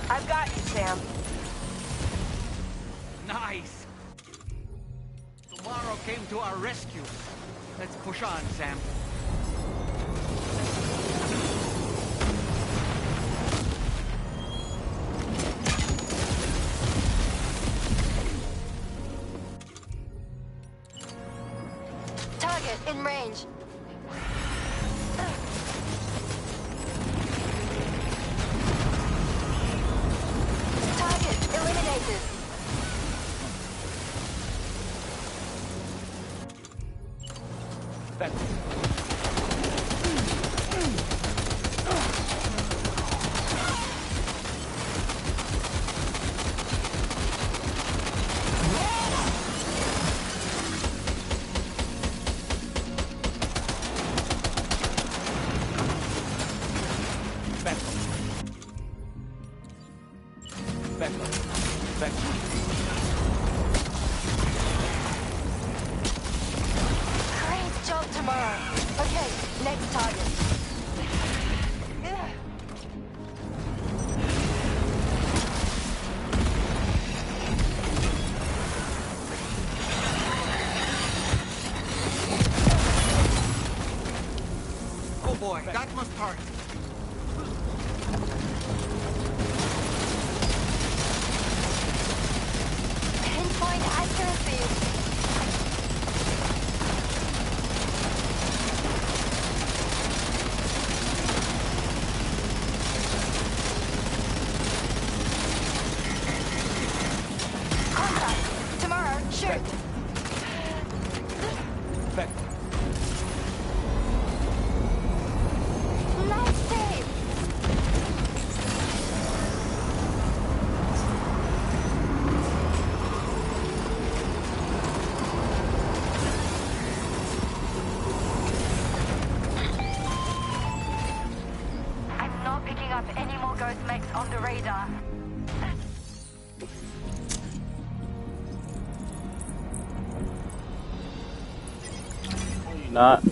I've got you, Sam. Nice! Tomorrow came to our rescue. Let's push on, Sam. Target in range. Target eliminated. Great job tomorrow. Okay, next target. Oh boy, that must hurt. Pinpoint accuracy. Contact. Tomorrow, shoot. Nice save. I'm not picking up any more ghost mechs on the radar. Not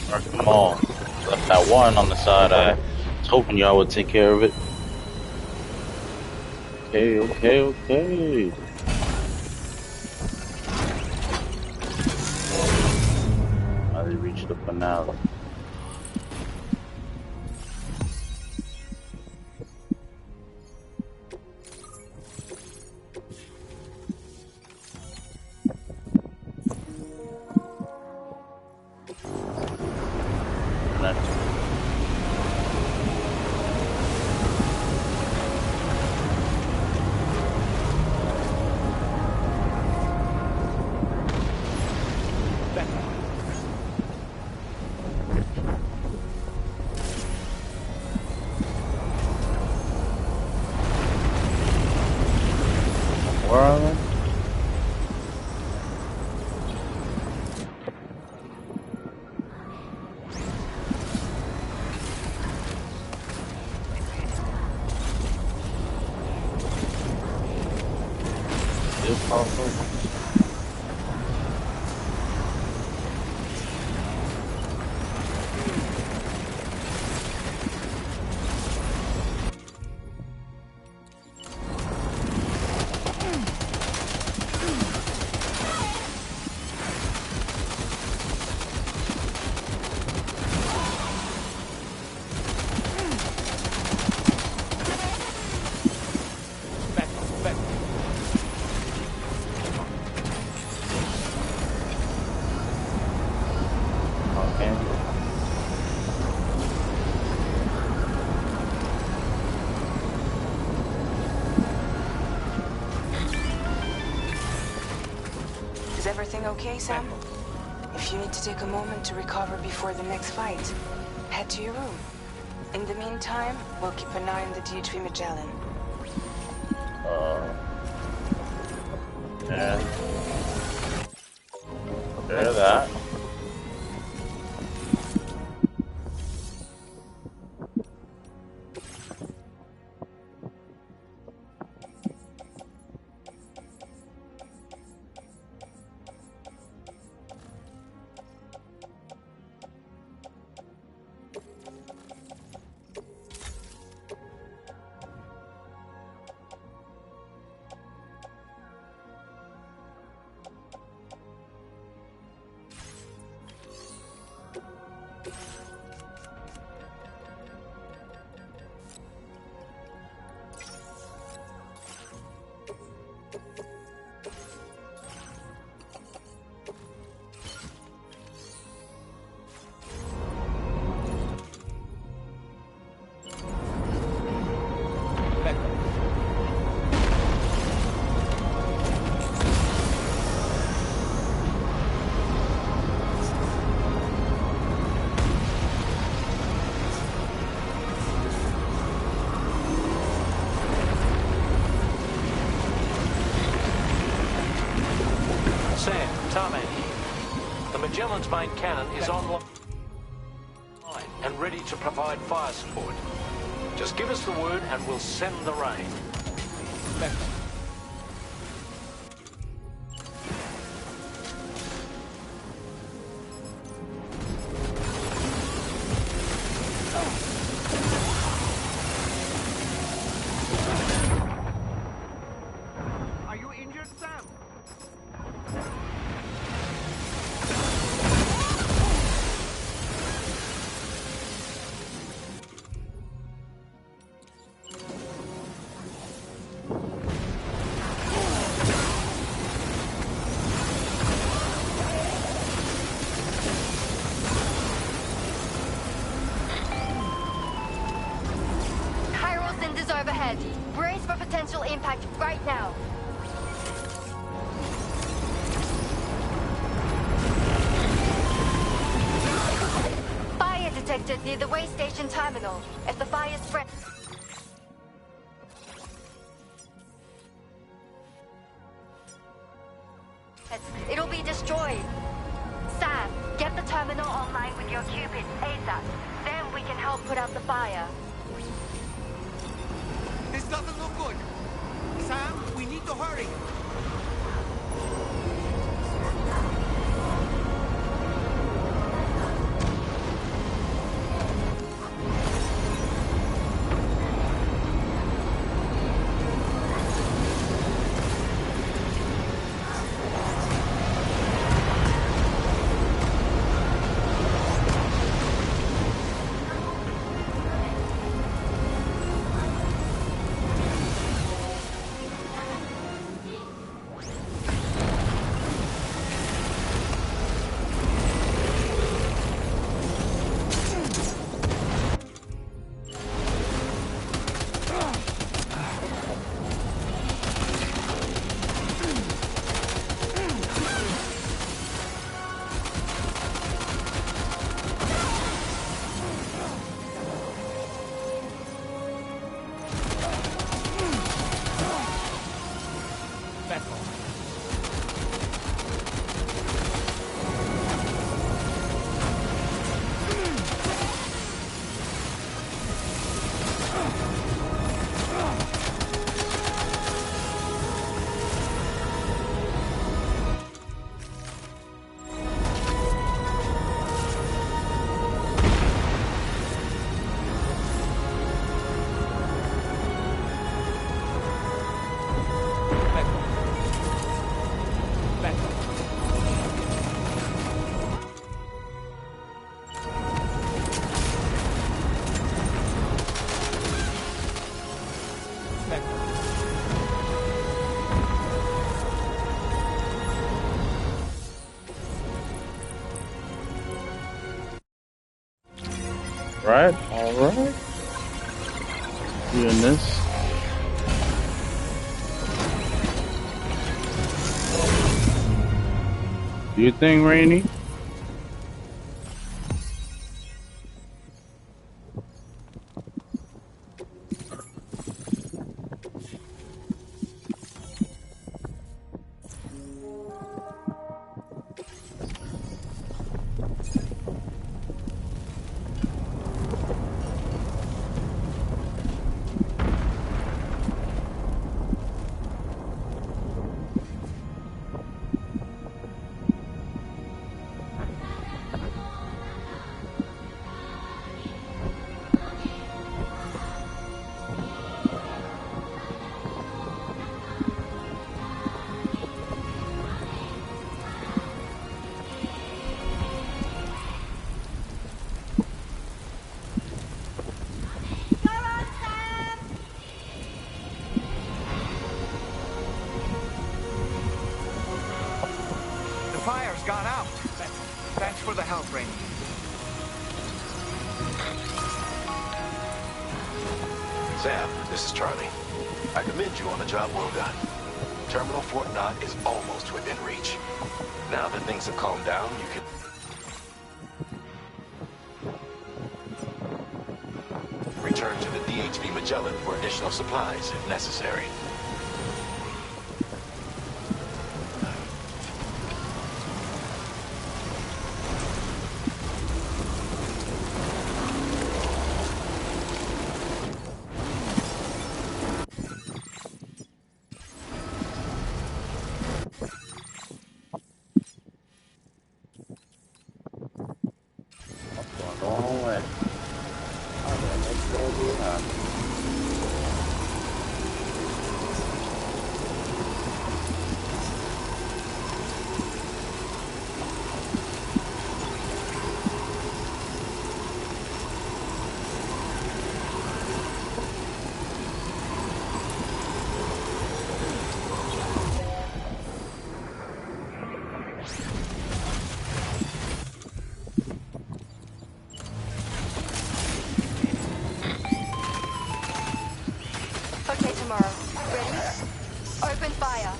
mark them all. Left that one on the side. I was hoping y'all would take care of it. Okay. Now they reached the finale. Where are they? This also. Is everything okay, Sam? If you need to take a moment to recover before the next fight, head to your room. In the meantime, we'll keep an eye on the DHV Magellan. Yeah. There's that. Magellan's main cannon is online and ready to provide fire support. Just give us the word and we'll send the rain. Are you injured, Sam? Overhead. Brace for potential impact right now. Fire detected near the way station terminal. If the fire spreads... it'll be destroyed. Sam, get the terminal online with your Cupid ASAP. Then we can help put out the fire. This doesn't look good. Sam, we need to hurry. Back off. Right, alright. Doing this. Do you think, Rainy? Fire's gone out. Thanks for the help, Rainy. Sam, this is Charlie. I commend you on a job well done. Terminal Fort Knott is almost within reach. Now that things have calmed down, you can... return to the DHV Magellan for additional supplies if necessary. Okay, tomorrow. Ready? Open fire.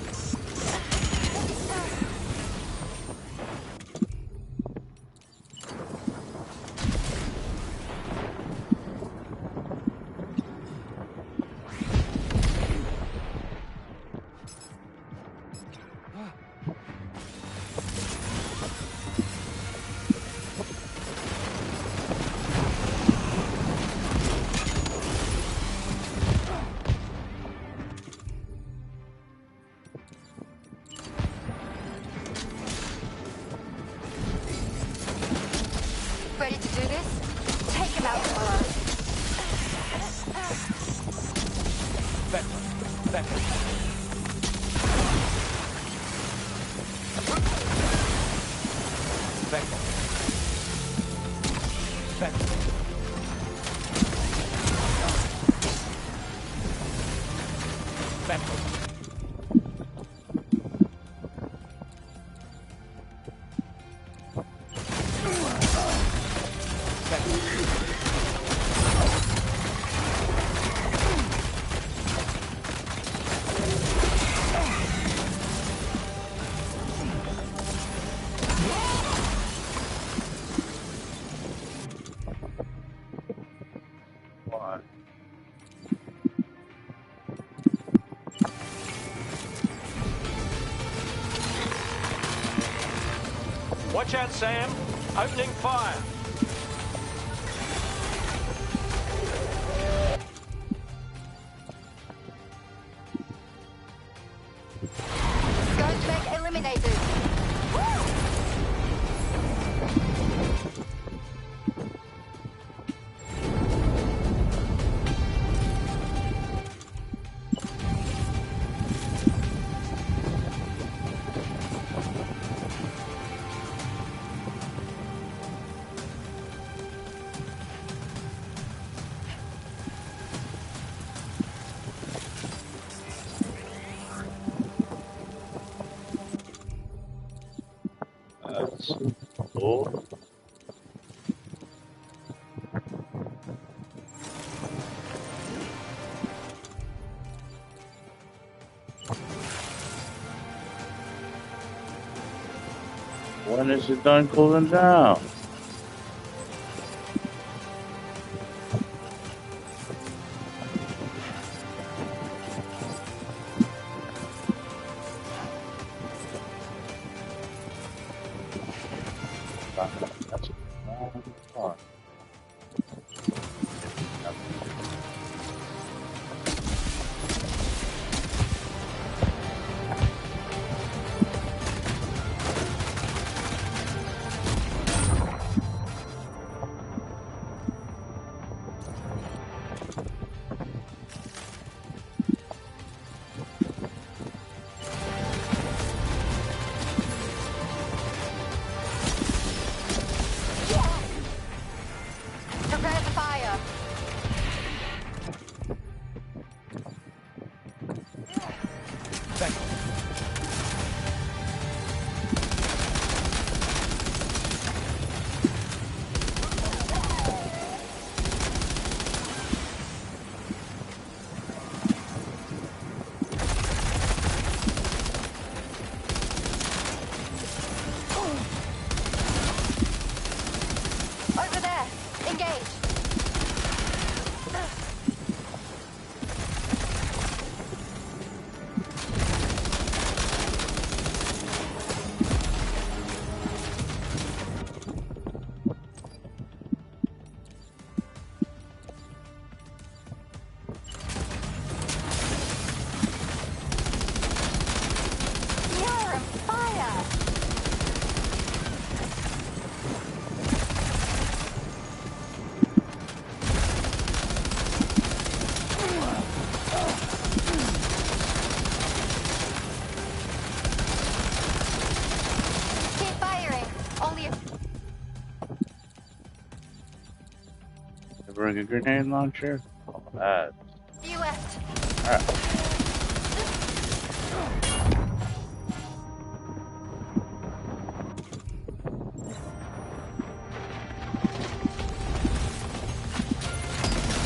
Ready to do this? Take him out tomorrow. Back off. Back off. Back off. Back off. Back off. Watch out, Sam. Opening fire. Ghost mech eliminated. That's cool. When is it done cooling down? That's a long time. Prepare the fire. Over there. Engage. You're on fire. Keep firing. Only a Bring a grenade launcher? Oh, that. few left. Alright.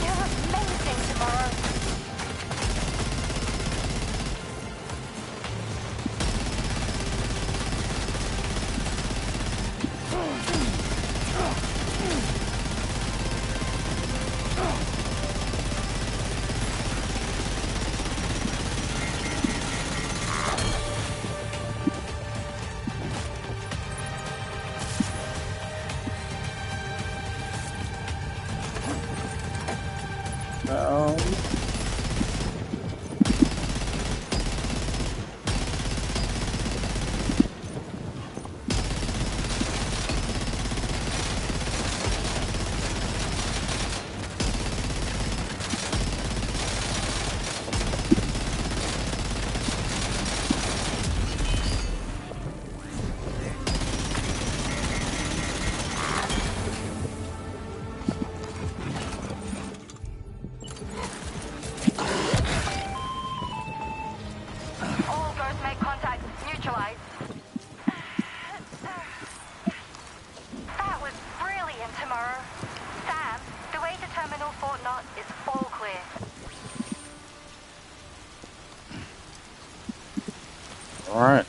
You're amazing tomorrow. No. All ghost make contact. Neutralized. That was brilliant, tomorrow. Sam, the way to Terminal Fort Knot is all clear. Alright.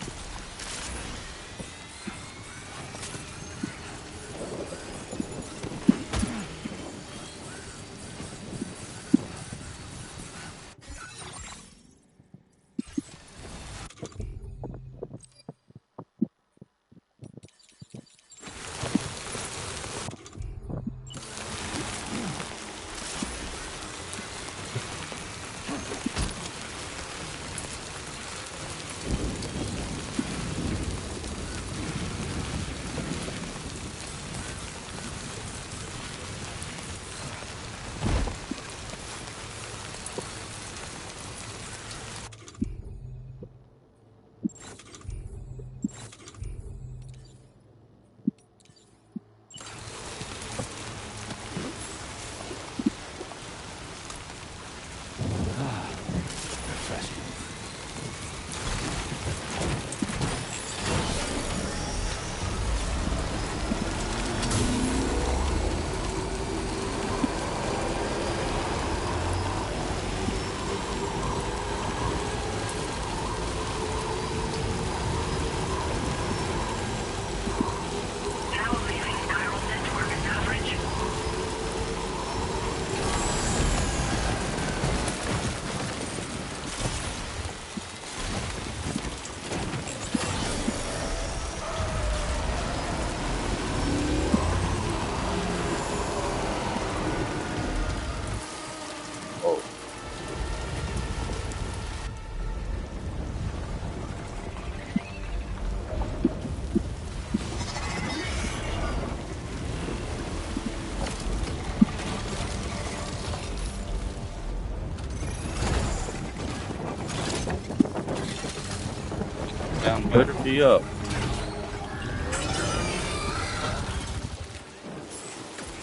Sam better be up.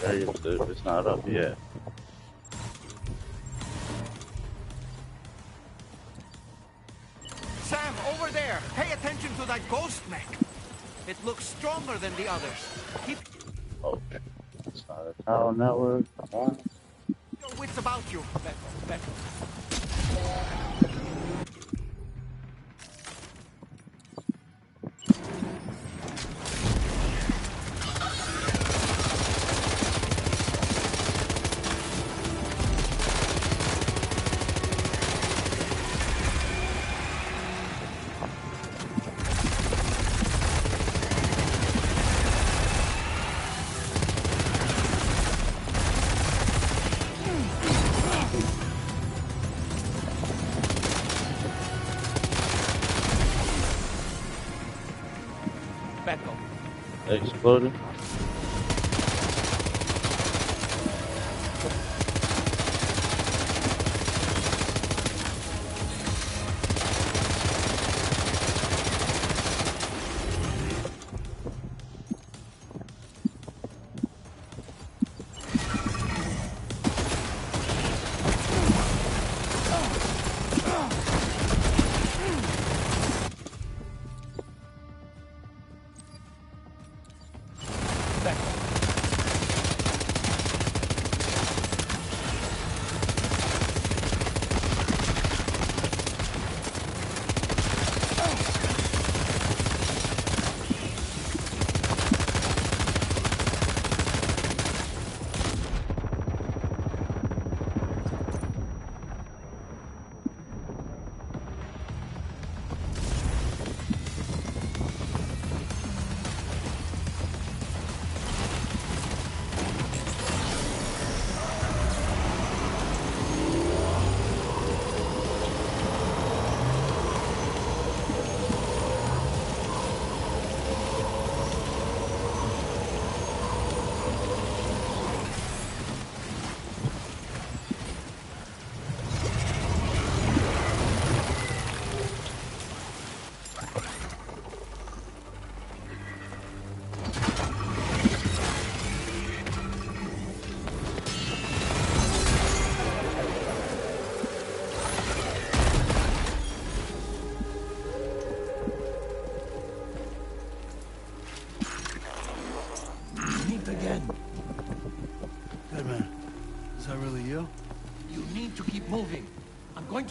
There you go. If it's not up yet. Sam, over there! Pay attention to that ghost mech! It looks stronger than the others. Keep Okay. It's not a tower network. Come on. your wits about you. They exploded.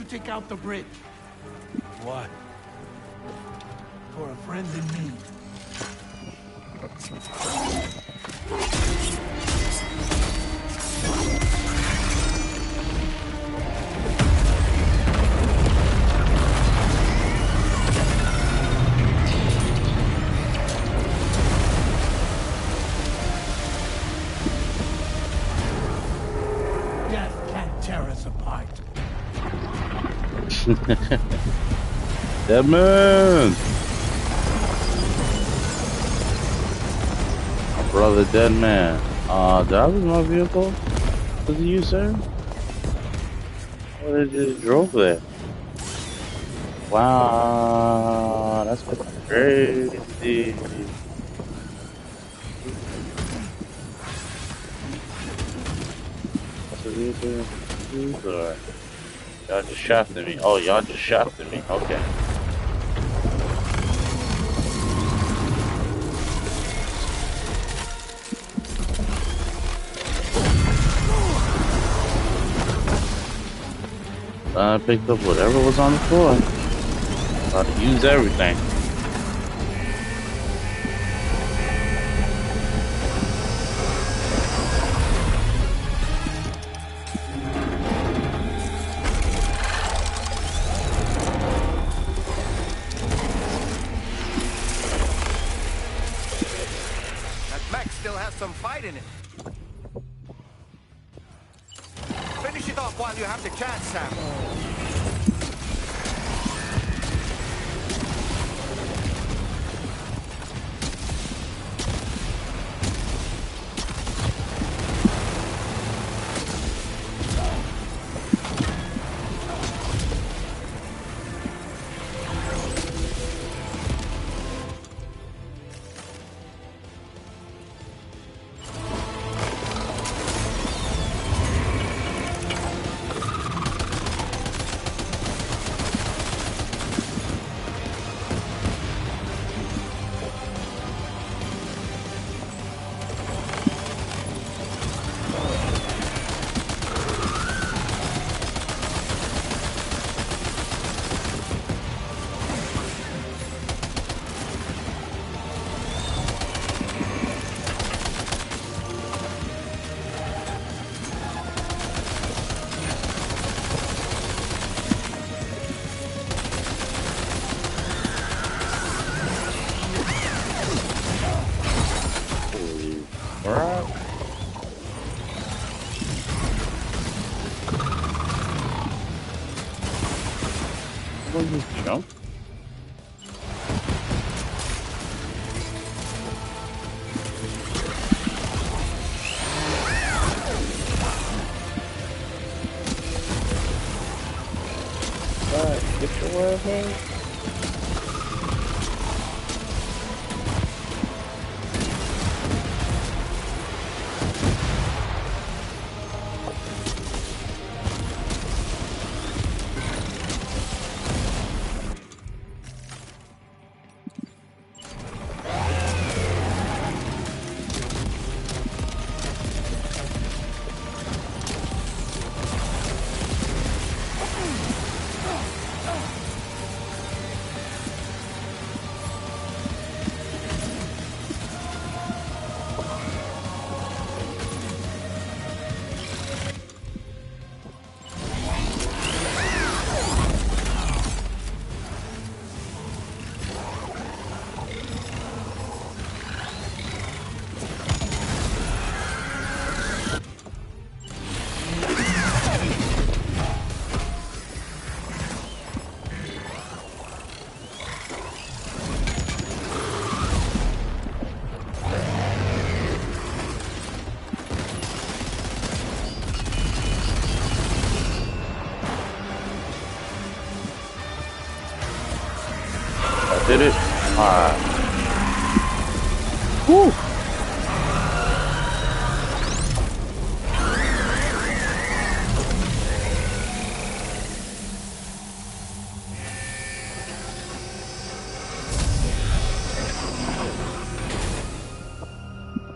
Take out the bridge. Why? For a friend in need. Death can't tear us apart. Dead man! My brother, dead man. Did I lose my vehicle? Was it you, sir? Or it just drove there? Wow, that's crazy. What's the vehicle? Y'all just shafted me. Oh, y'all just shafted me. Okay. I picked up whatever was on the floor. About to use everything. Some fight in it. Finish it off while you have the chance, Sam. the heck? Did it? Alright. Woo!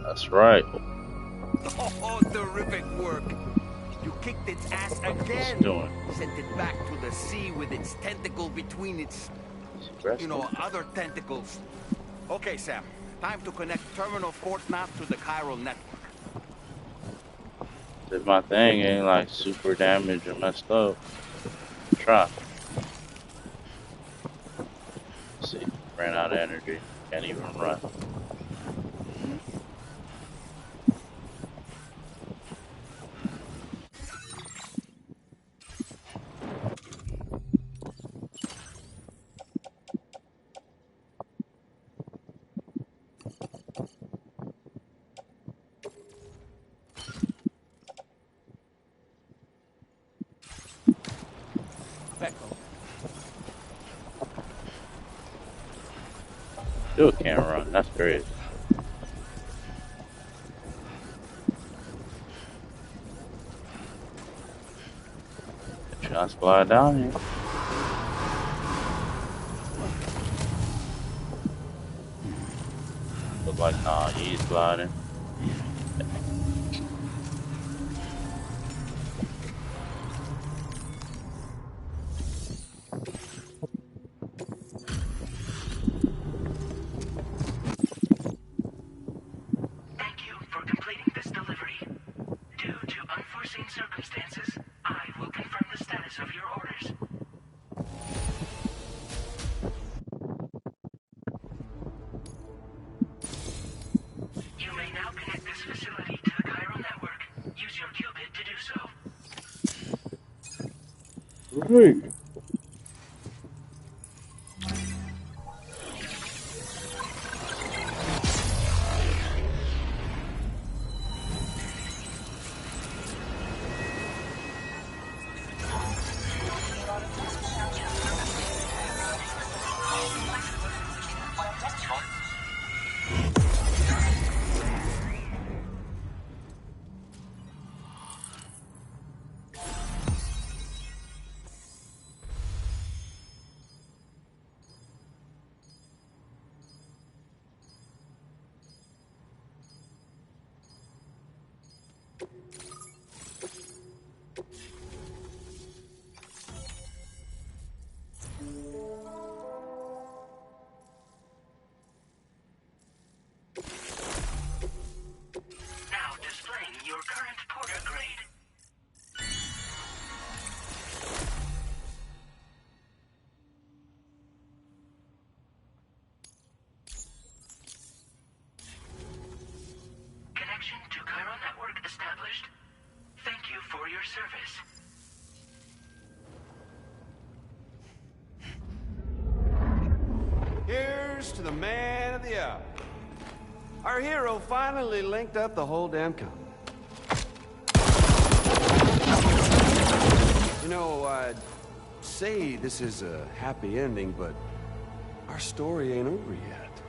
That's right. Oh, terrific work. You kicked its ass again. Doing? Sent it back to the sea with its tentacle between its, other tentacles. Okay, Sam. Time to connect Terminal Fort Knot to the chiral network. If my thing ain't like super damaged or messed up, try. Let's see, ran out of energy. Can't even run. Still can't run. That's crazy. Shots fly down here. Look like nah, he's gliding. Thank you for completing this delivery. Due to unforeseen circumstances, I will confirm the status of your orders. You may now connect this facility to the chiral network. Use your qubit to do so. Right. Now displaying your current porter grade. Connection to chiral network established. Thank you for your service. Here's to the man of the hour. Our hero finally linked up the whole damn company. You know, say this is a happy ending, but our story ain't over yet.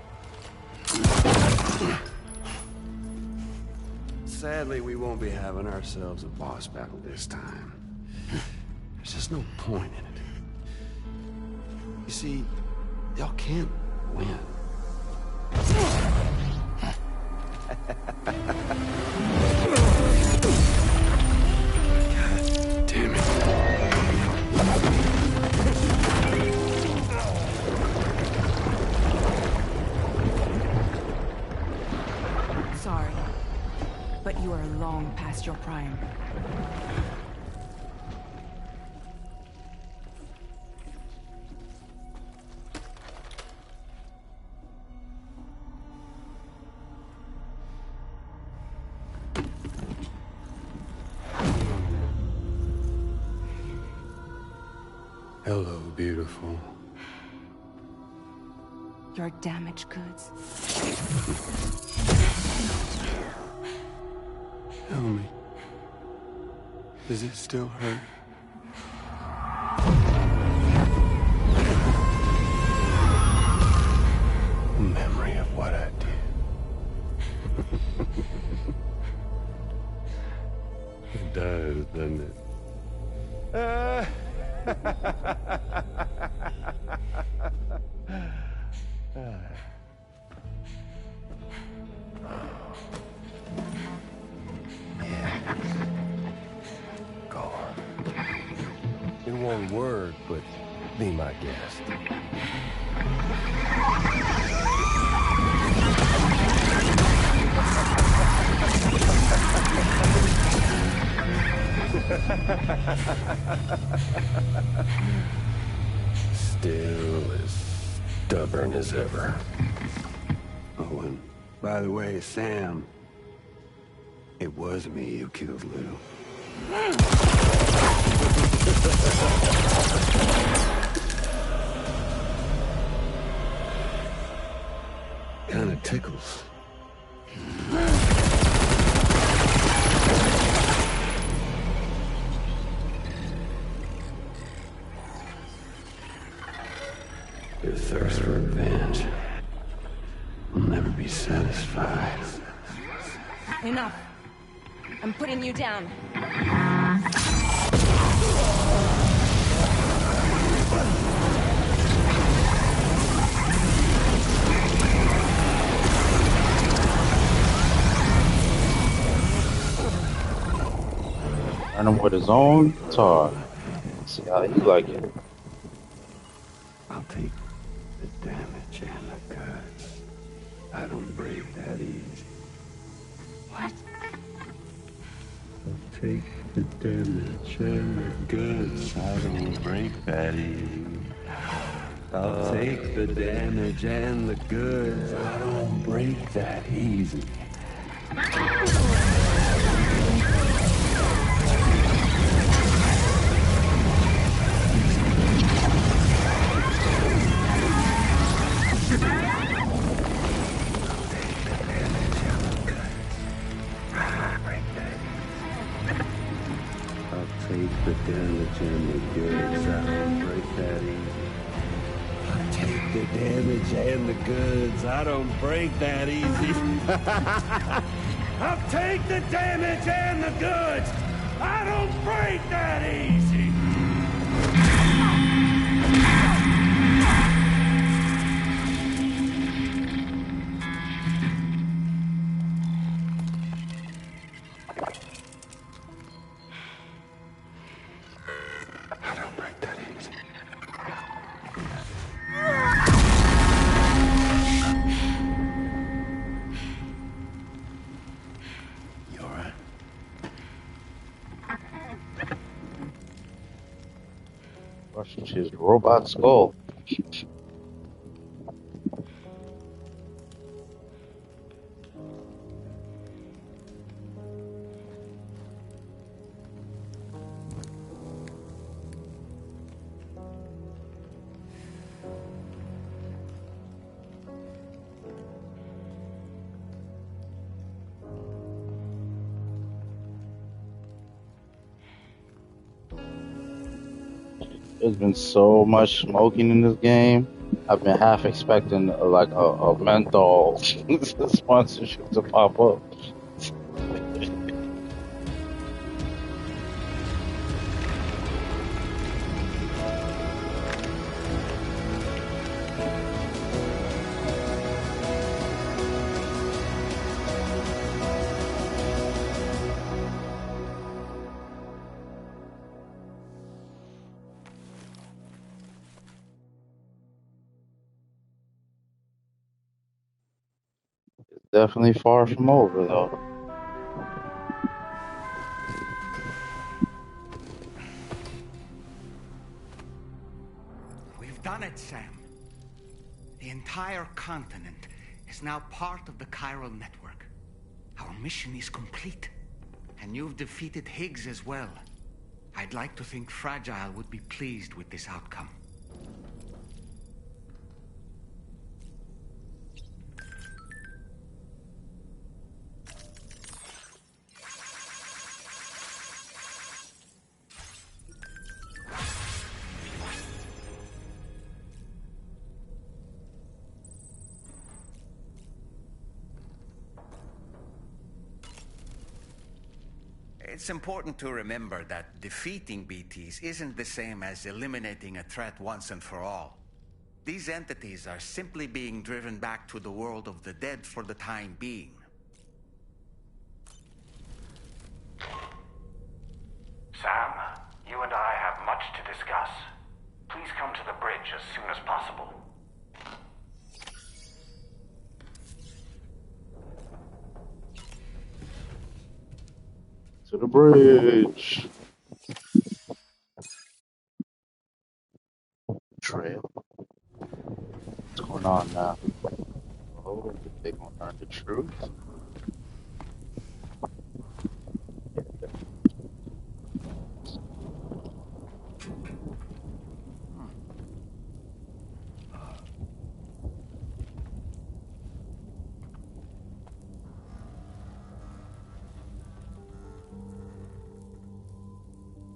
Sadly, we won't be having ourselves a boss battle this time. There's just no point in it. You see, y'all can't win. God damn it. Sorry, but you are long past your prime. Hello, beautiful. Your damaged goods. Tell me, does it still hurt? Memory of what I did. It does, doesn't it? Go on. In one word, but be my guest. Still as stubborn as ever. Oh, and by the way, Sam, it was me who killed Lou. Kinda tickles. Your thirst for revenge will never be satisfied. Enough. I'm putting you down. Earn him with his own guitar. See how he like it. I'll take the damage and the goods. I don't break that easy. What? I'll take the damage and the goods. I don't break that easy. I'll take the damage and the goods. I don't break that easy. Take the damage and the goods. I don't break that easy. I'll take the damage and the goods. I don't break that easy. I'll take the damage and the goods. I don't break that easy. She's a robot skull. There's been so much smoking in this game. I've been half expecting like a menthol sponsorship to pop up. Definitely far from over though. We've done it, Sam. The entire continent is now part of the chiral network. Our mission is complete. And you've defeated Higgs as well. I'd like to think Fragile would be pleased with this outcome. It's important to remember that defeating BTs isn't the same as eliminating a threat once and for all. These entities are simply being driven back to the world of the dead for the time being. Sam, you and I have much to discuss. Please come to the bridge as soon as possible. To the bridge. Trail. What's going on now? Oh, they gonna learn the truth?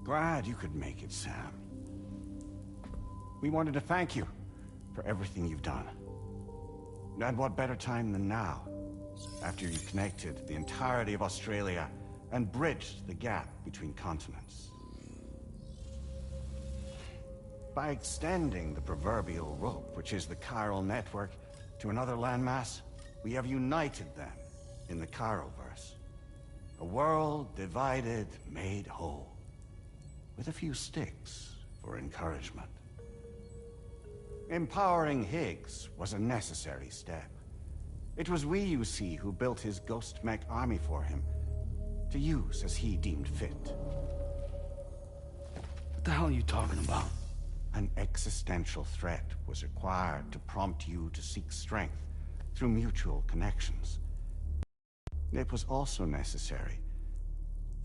Glad you could make it, Sam. We wanted to thank you for everything you've done. And what better time than now, after you connected the entirety of Australia and bridged the gap between continents. By extending the proverbial rope, which is the chiral network, to another landmass, we have united them in the Chiroverse. A world divided, made whole. With a few sticks for encouragement. Empowering Higgs was a necessary step. It was we, you see, who built his ghost mech army for him, to use as he deemed fit. What the hell are you talking about? An existential threat was required to prompt you to seek strength through mutual connections. It was also necessary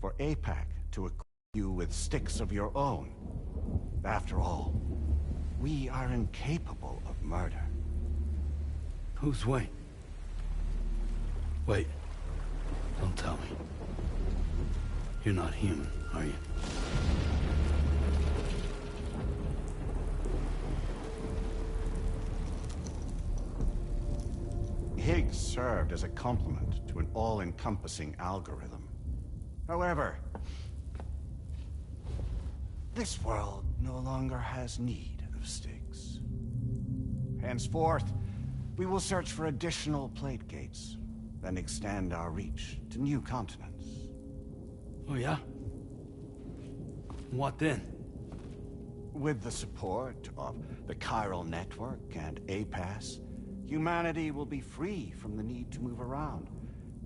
for APAC to equip you with sticks of your own. After all, we are incapable of murder. Who's Wayne? Wait. Don't tell me. You're not human, are you? Higgs served as a complement to an all-encompassing algorithm. However, this world no longer has need of sticks. Henceforth, we will search for additional plate gates, then extend our reach to new continents. Oh yeah? What then? With the support of the chiral network and APAS, humanity will be free from the need to move around,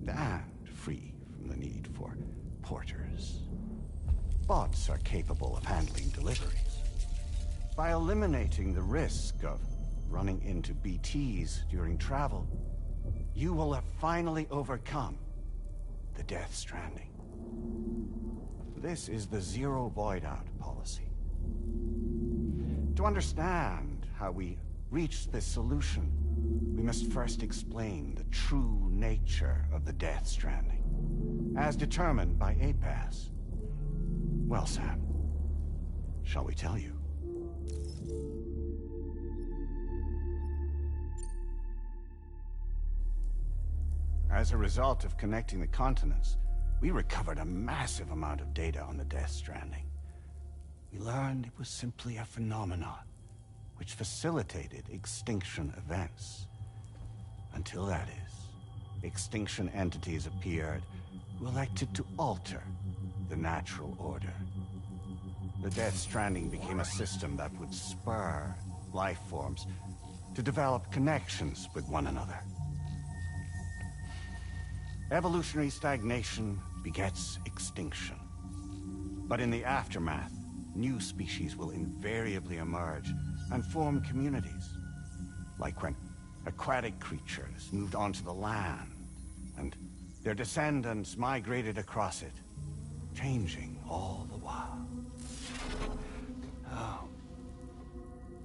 and free from the need for porters. Bots are capable of handling deliveries. By eliminating the risk of running into BTs during travel, you will have finally overcome the Death Stranding. This is the Zero Void Out policy. To understand how we reached this solution, we must first explain the true nature of the Death Stranding, as determined by APAS. Well, Sam, shall we tell you? As a result of connecting the continents, we recovered a massive amount of data on the Death Stranding. We learned it was simply a phenomenon which facilitated extinction events. Until that is, extinction entities appeared who elected to alter the natural order. The Death Stranding became a system that would spur life forms to develop connections with one another. Evolutionary stagnation begets extinction. But in the aftermath, new species will invariably emerge and form communities. Like when aquatic creatures moved onto the land, and their descendants migrated across it, changing all the while. Oh.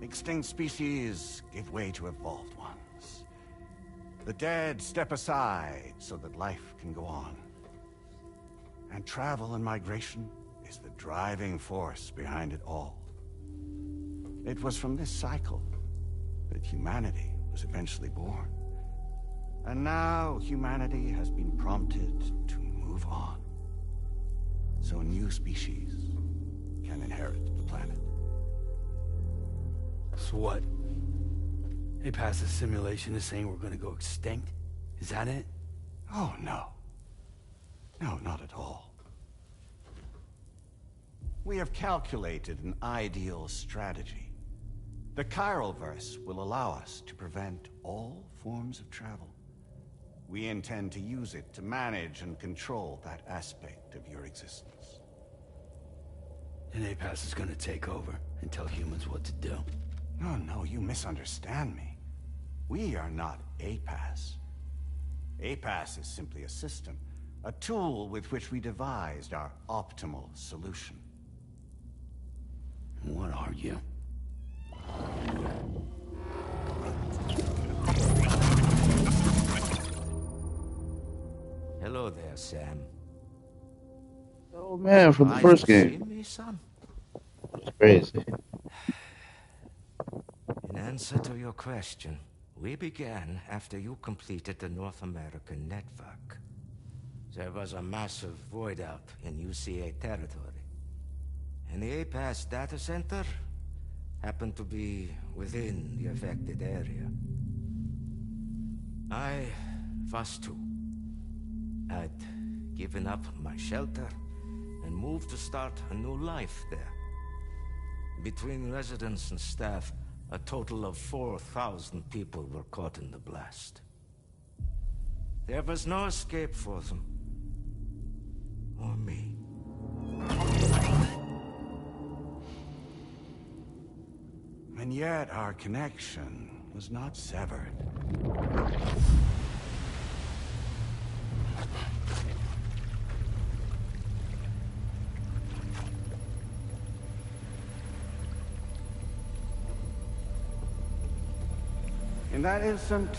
Extinct species give way to evolved ones. The dead step aside so that life can go on. And travel and migration is the driving force behind it all. It was from this cycle that humanity was eventually born. And now humanity has been prompted to move on. So new species can inherit the planet. So what? They passed a simulation is saying we're gonna go extinct? Is that it? Oh, no. No, not at all. We have calculated an ideal strategy. The Chiralverse will allow us to prevent all forms of travel. We intend to use it to manage and control that aspect of your existence. And APAS is gonna take over and tell humans what to do. No, you misunderstand me. We are not APAS. APAS is simply a system, a tool with which we devised our optimal solution. What are you? Hello there, Sam. Oh man, from the first game. Me, son? It's crazy. In answer to your question, we began after you completed the North American network. There was a massive void out in UCA territory, and the APAS data center happened to be within the affected area. I was too. I'd given up my shelter and moved to start a new life there. Between residents and staff, a total of 4,000 people were caught in the blast. There was no escape for them. Or me. And yet our connection was not severed. In that instant,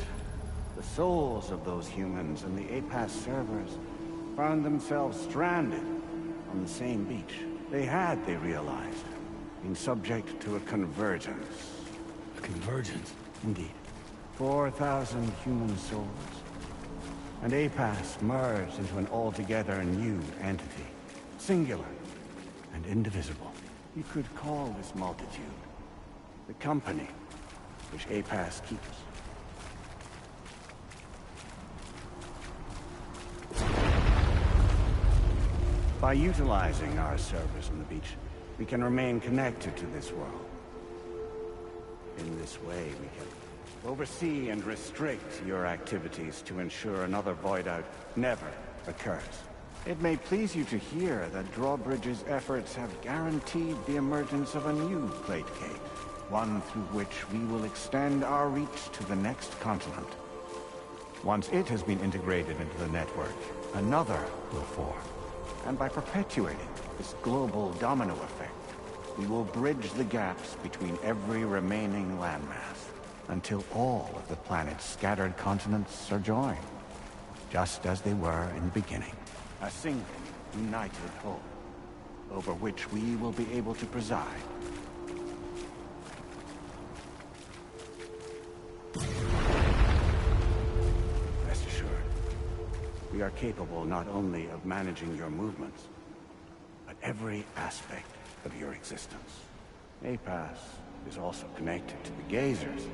the souls of those humans and the APAS servers found themselves stranded on the same beach. They realized, been subject to a convergence. A convergence? Indeed. 4,000 human souls. And APAS merged into an altogether new entity. Singular and indivisible. You could call this multitude the company which APAS keeps. By utilizing our servers on the beach, we can remain connected to this world. In this way, we can oversee and restrict your activities to ensure another void out never occurs. It may please you to hear that Drawbridge's efforts have guaranteed the emergence of a new plate gate, one through which we will extend our reach to the next continent. Once it has been integrated into the network, another will form. And by perpetuating this global domino effect, we will bridge the gaps between every remaining landmass until all of the planet's scattered continents are joined, just as they were in the beginning. A single, united whole, over which we will be able to preside. Rest assured, we are capable not only of managing your movements, but every aspect of your existence. APAS is also connected to the gazers,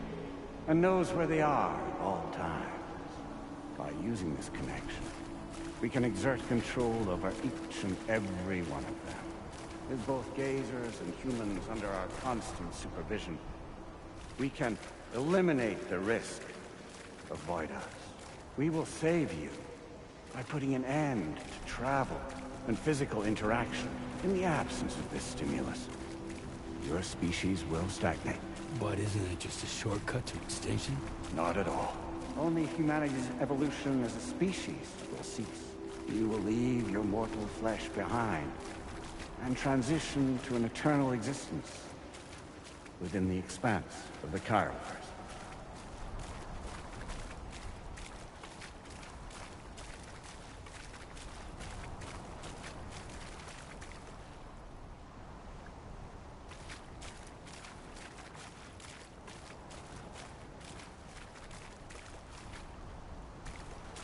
and knows where they are at all times. By using this connection, we can exert control over each and every one of them. With both gazers and humans under our constant supervision, we can eliminate the risk of Voidas. We will save you by putting an end to travel and physical interaction in the absence of this stimulus. Your species will stagnate. But isn't it just a shortcut to extinction? Not at all. Only humanity's evolution as a species will cease. You will leave your mortal flesh behind and transition to an eternal existence within the expanse of the Chiroverse.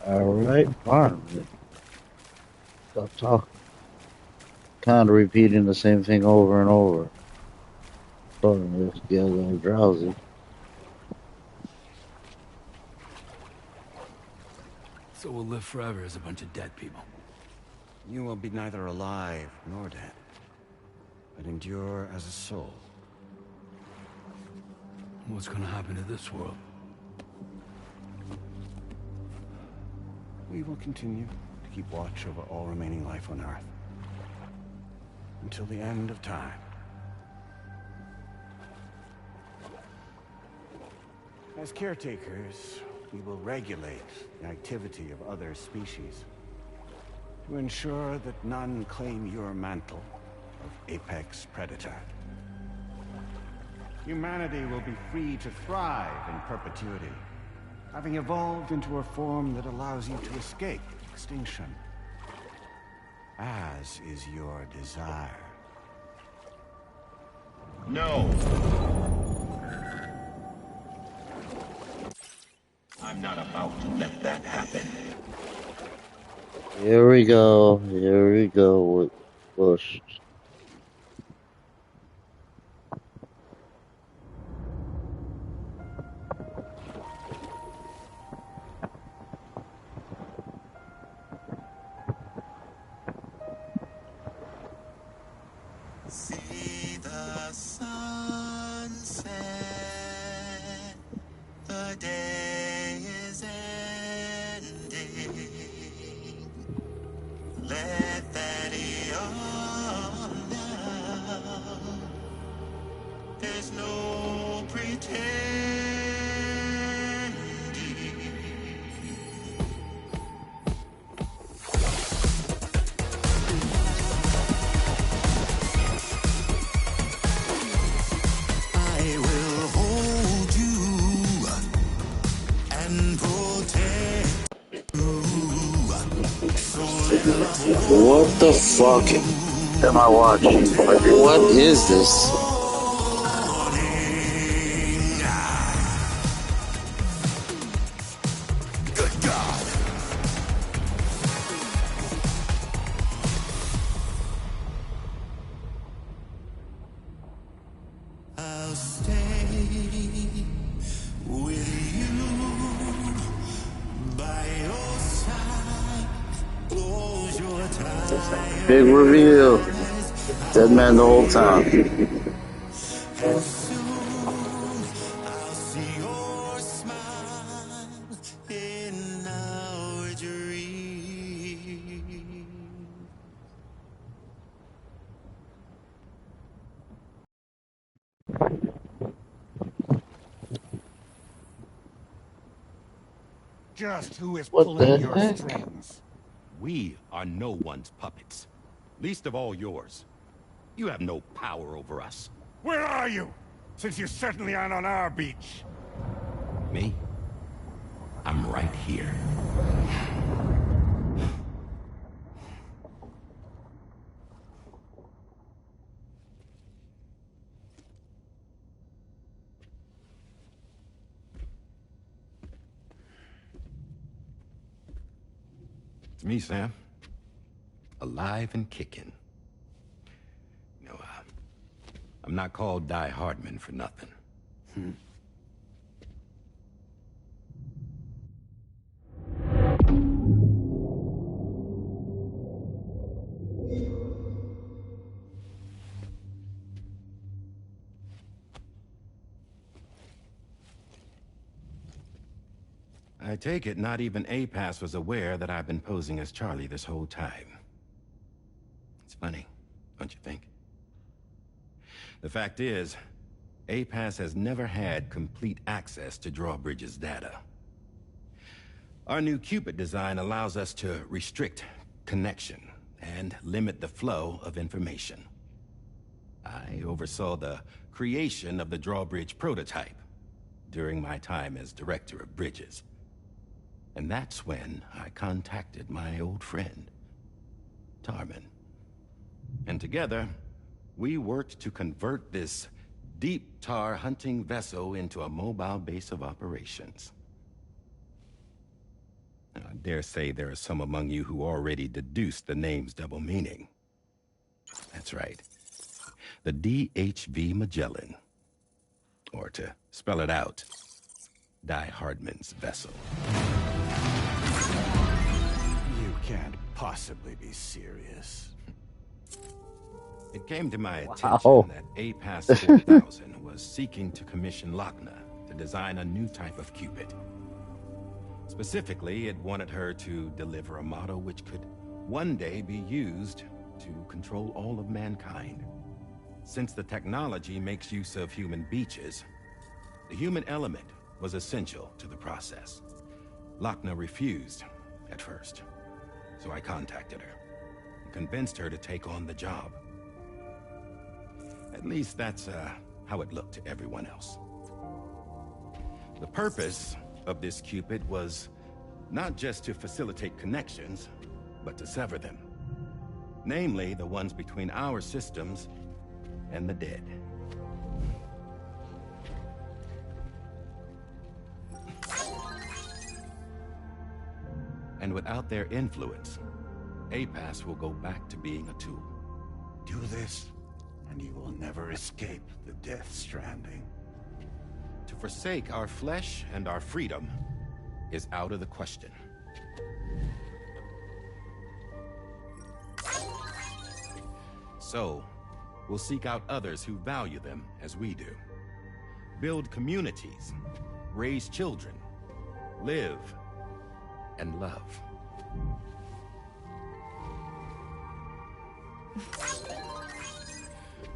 Alright, fine. Stop talking. Kind of repeating the same thing over and over. Starting to get a little drowsy. So we'll live forever as a bunch of dead people. You will be neither alive nor dead, but endure as a soul. What's gonna happen to this world? We will continue to keep watch over all remaining life on Earth until the end of time. As caretakers, we will regulate the activity of other species to ensure that none claim your mantle of apex predator. Humanity will be free to thrive in perpetuity, having evolved into a form that allows you to escape extinction, as is your desire. No! I'm not about to let that happen. Here we go. Here we go with Bush. See the sunset, the day is ending. Let that yawn now. There's no pretending. I will hold you and protect you. So What the fuck am I watching? Like, what is this? good God. I'll stay with you by your side. Close your tired Big reveal. Dead man the whole time. and soon I'll see your smile in our dream. Just who is What pulling the your heck? strings? We are no one's puppets. Least of all yours. You have no power over us. Where are you? Since you certainly aren't on our beach. Me? I'm right here. It's me, Sam. Alive and kicking. You know, I'm not called Die Hardman for nothing. I take it not even APAS was aware that I've been posing as Charlie this whole time. It's funny, don't you think? The fact is, APAS has never had complete access to Drawbridge's data. Our new Cupid design allows us to restrict connection and limit the flow of information. I oversaw the creation of the Drawbridge prototype during my time as Director of Bridges. And that's when I contacted my old friend, Tarman. And together, we worked to convert this deep tar hunting vessel into a mobile base of operations. Now, I dare say there are some among you who already deduced the name's double meaning. That's right. The DHV Magellan. Or to spell it out, Die Hardman's vessel. You can't possibly be serious. It came to my attention that APAS 4000 was seeking to commission Lochna to design a new type of Cupid. Specifically, it wanted her to deliver a model which could one day be used to control all of mankind. Since the technology makes use of human beaches, the human element was essential to the process. Lochna refused at first, so I contacted her and convinced her to take on the job. At least that's how it looked to everyone else. The purpose of this Cupid was not just to facilitate connections, but to sever them. Namely, the ones between our systems and the dead. And without their influence, APAS will go back to being a tool. Do this, and you will never escape the Death Stranding. To forsake our flesh and our freedom is out of the question. So, we'll seek out others who value them as we do. Build communities, raise children, live, and love.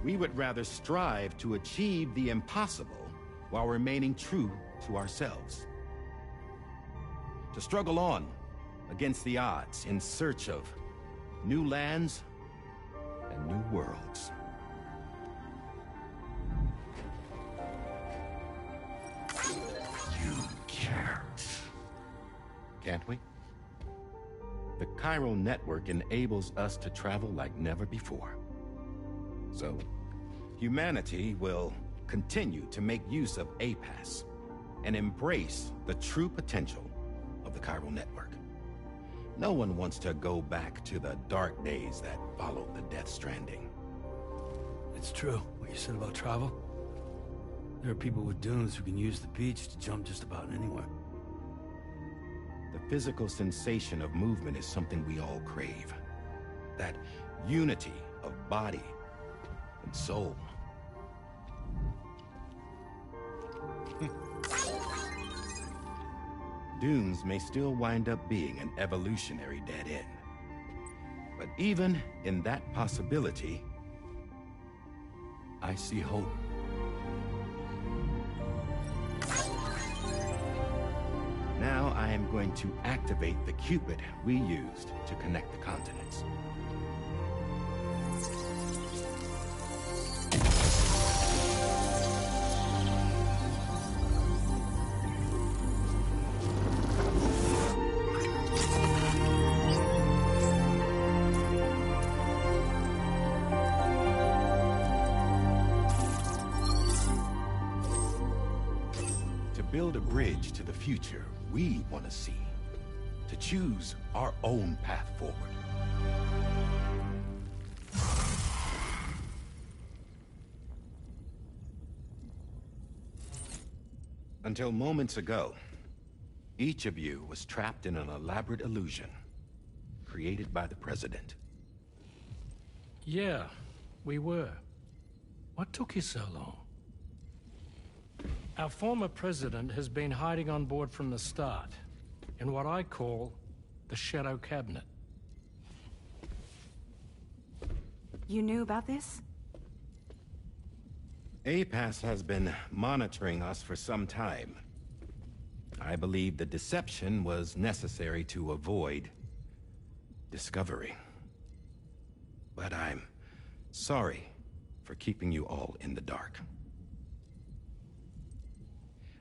We would rather strive to achieve the impossible while remaining true to ourselves. To struggle on against the odds in search of new lands and new worlds. You can't. Can't we? The chiral network enables us to travel like never before. So, humanity will continue to make use of APAS and embrace the true potential of the chiral network. No one wants to go back to the dark days that followed the Death Stranding. It's true, what you said about travel. There are people with dunes who can use the beach to jump just about anywhere. The physical sensation of movement is something we all crave. That unity of body and soul. Dunes may still wind up being an evolutionary dead end. But even in that possibility, I see hope. Now I am going to activate the Cupid we used to connect the continents. To build a bridge to the future we want to see, to choose our own path forward. Until moments ago, each of you was trapped in an elaborate illusion created by the President. Yeah, we were. What took you so long? Our former president has been hiding on board from the start, in what I call the Shadow Cabinet. You knew about this? APAS has been monitoring us for some time. I believe the deception was necessary to avoid discovery. But I'm sorry for keeping you all in the dark.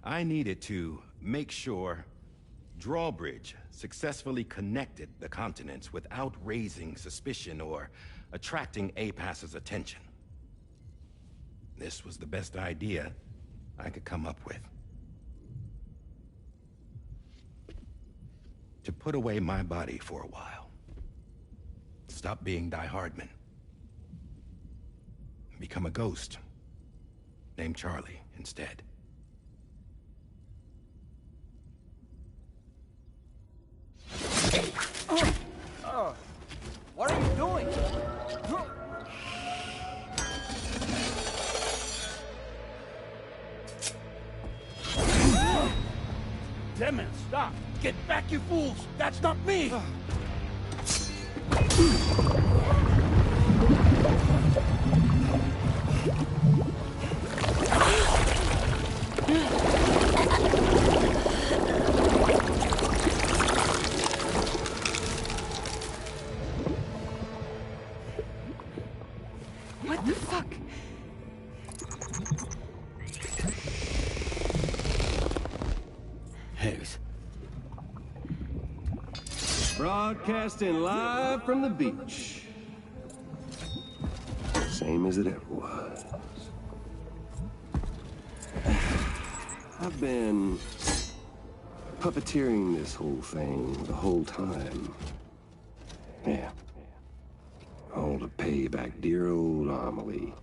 I needed to make sure Drawbridge successfully connected the continents without raising suspicion or attracting APAS's attention. This was the best idea I could come up with. To put away my body for a while. Stop being Die Hardman. Become a ghost. Named Charlie instead. What are you doing? Damn it, stop! Get back, you fools! That's not me! What the fuck? Higgs. Broadcasting live from the beach. Same as it ever was. I've been puppeteering this whole thing the whole time. Yeah. All to pay back dear old Amelie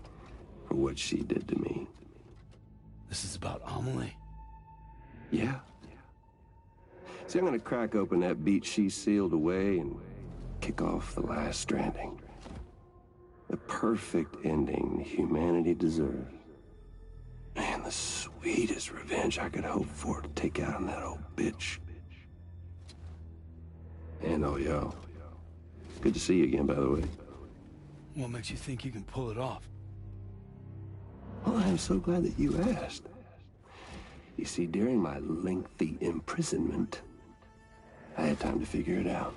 for what she did to me. This is about Amelie? Yeah. See, I'm gonna crack open that beach she sealed away and kick off the last stranding. The perfect ending humanity deserves. And the sweetest revenge I could hope for to take out on that old bitch. And oh, yo. Good to see you again, by the way. What makes you think you can pull it off? Well, I'm so glad that you asked. You see, during my lengthy imprisonment, I had time to figure it out.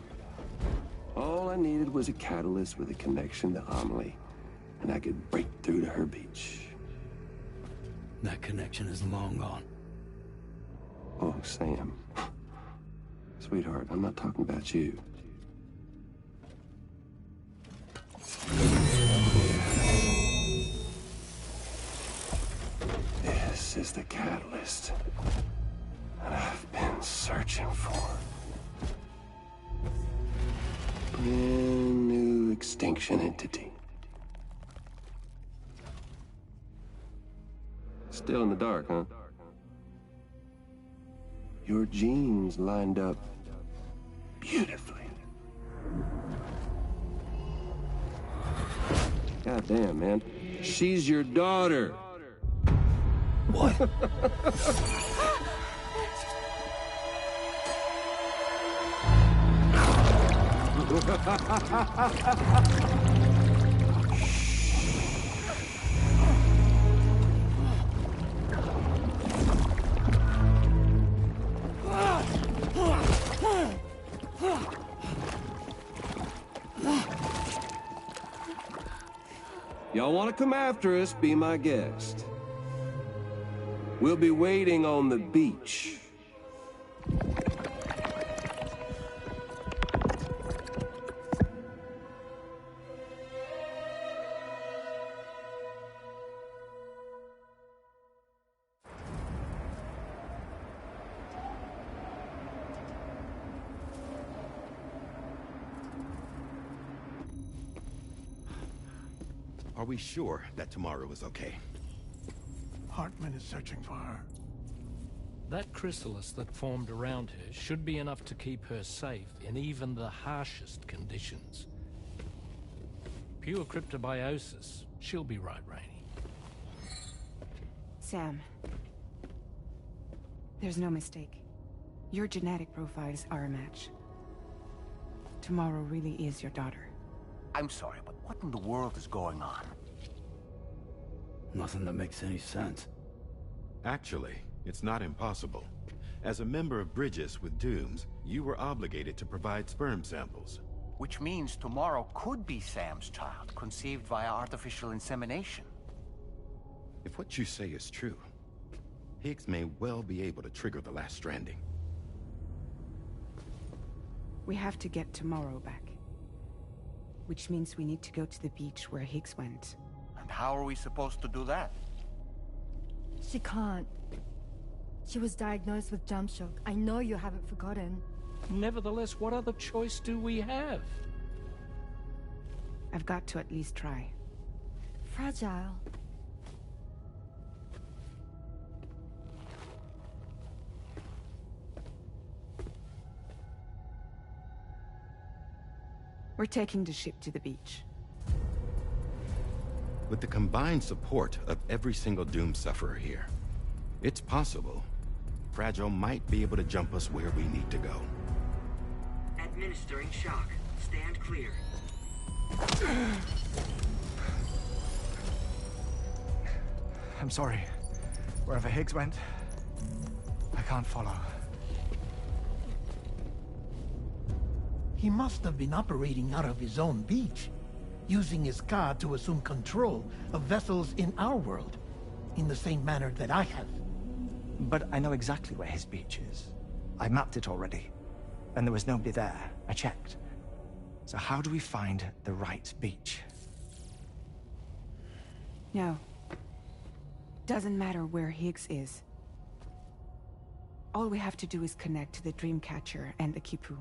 All I needed was a catalyst with a connection to Amelie, and I could break through to her beach. That connection is long gone. Oh, Sam. Sweetheart, I'm not talking about you. This is the catalyst that I've been searching for. Brand new extinction entity. Still in the dark, huh? Your genes lined up beautifully. God damn, man. She's your daughter. What? Y'all want to come after us, be my guest. We'll be waiting on the beach. Are we sure that tomorrow is okay? Hartman is searching for her. That chrysalis that formed around her should be enough to keep her safe in even the harshest conditions. Pure cryptobiosis. She'll be right, Rainey. Sam. There's no mistake. Your genetic profiles are a match. Tomorrow really is your daughter. I'm sorry, but what in the world is going on? Nothing that makes any sense. Actually, it's not impossible. As a member of Bridges with Dooms, you were obligated to provide sperm samples. Which means tomorrow could be Sam's child, conceived via artificial insemination. If what you say is true, Higgs may well be able to trigger the last stranding. We have to get tomorrow back. Which means we need to go to the beach where Higgs went. And how are we supposed to do that? She can't. She was diagnosed with jump shock. I know you haven't forgotten. Nevertheless, what other choice do we have? I've got to at least try. Fragile. We're taking the ship to the beach. With the combined support of every single Doom sufferer here, it's possible Fragile might be able to jump us where we need to go. Administering shock. Stand clear. I'm sorry. Wherever Higgs went, I can't follow. He must have been operating out of his own beach, using his car to assume control of vessels in our world, in the same manner that I have. But I know exactly where his beach is. I mapped it already, and there was nobody there. I checked. So how do we find the right beach? No. Doesn't matter where Higgs is. All we have to do is connect to the Dreamcatcher and the Kipu.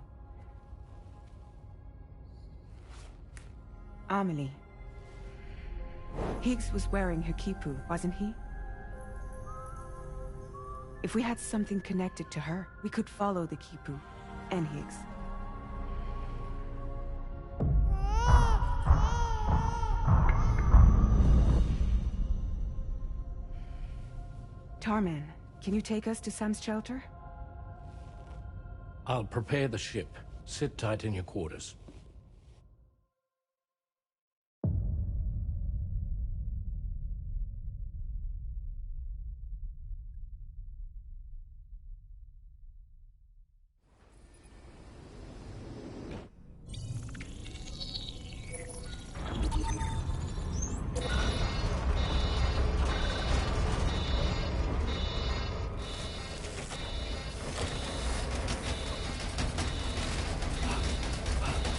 Amelie. Higgs was wearing her Kipu, wasn't he? If we had something connected to her, we could follow the Kipu and Higgs. Tarman, can you take us to Sam's shelter? I'll prepare the ship. Sit tight in your quarters.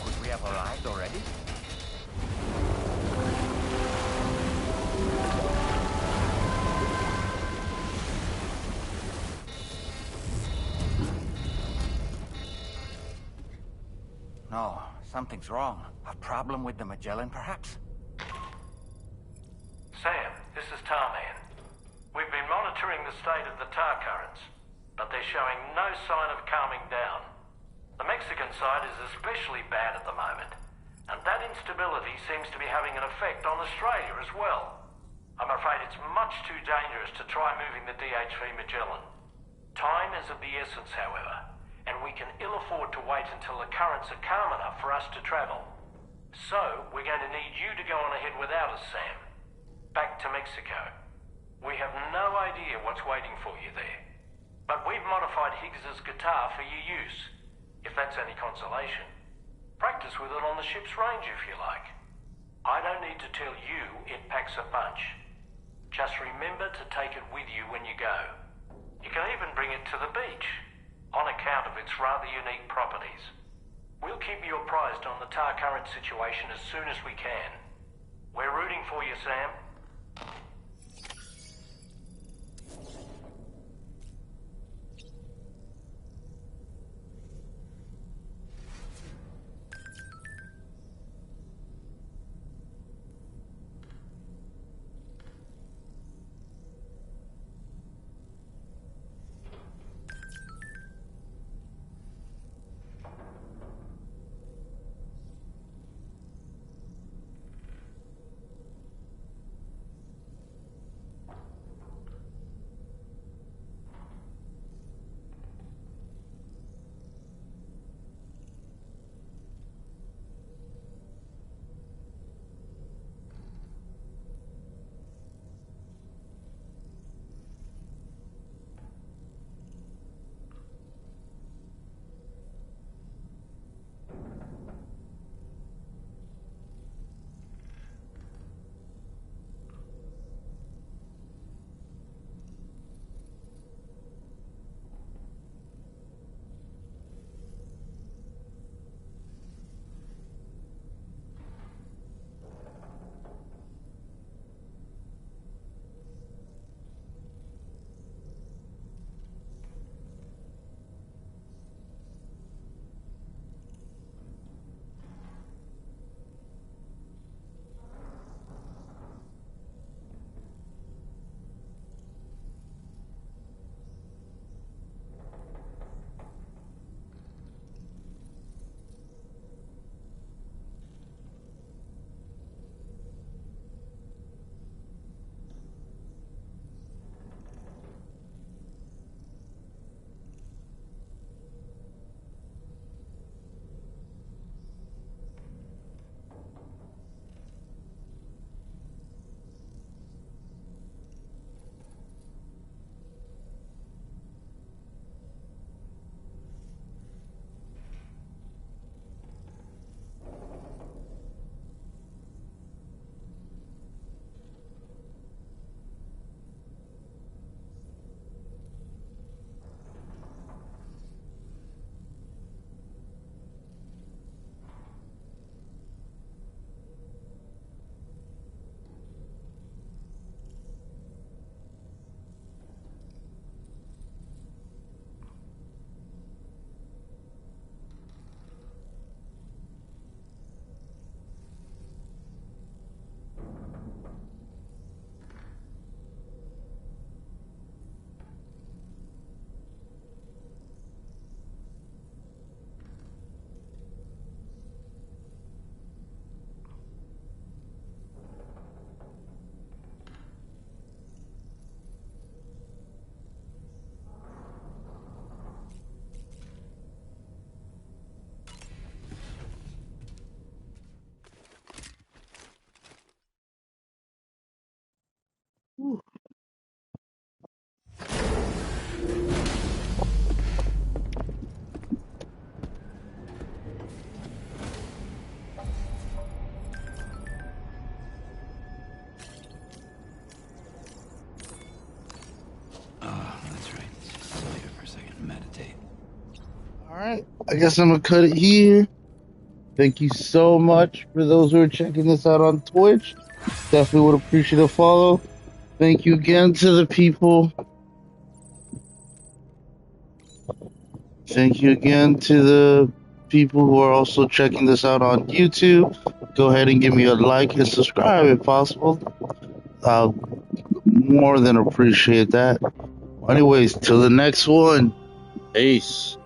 Could we have arrived already? No, something's wrong. A problem with the Magellan, perhaps? Sam, this is Tarman. We've been monitoring the state of the tar currents, but they're showing no sign of calming down. The Mexican side is especially bad at the moment, and that instability seems to be having an effect on Australia as well. I'm afraid it's much too dangerous to try moving the DH3 Magellan. Time is of the essence, however, and we can ill afford to wait until the currents are calm enough for us to travel. So, we're going to need you to go on ahead without us, Sam. Back to Mexico. We have no idea what's waiting for you there. But we've modified Higgs's guitar for your use, if that's any consolation. Practice with it on the ship's range if you like. I don't need to tell you it packs a punch. Just remember to take it with you when you go. You can even bring it to the beach, on account of its rather unique properties. We'll keep you apprised on the tar current situation as soon as we can. We're rooting for you, Sam. Oh, that's right. Just sit here for a second and meditate. Alright, I guess I'm gonna cut it here. Thank you so much for those who are checking this out on Twitch. Definitely would appreciate a follow. Thank you again to the people. Thank you again to the people who are also checking this out on YouTube. Go ahead and give me a like and subscribe if possible. I'll more than appreciate that. Anyways, till the next one. Peace.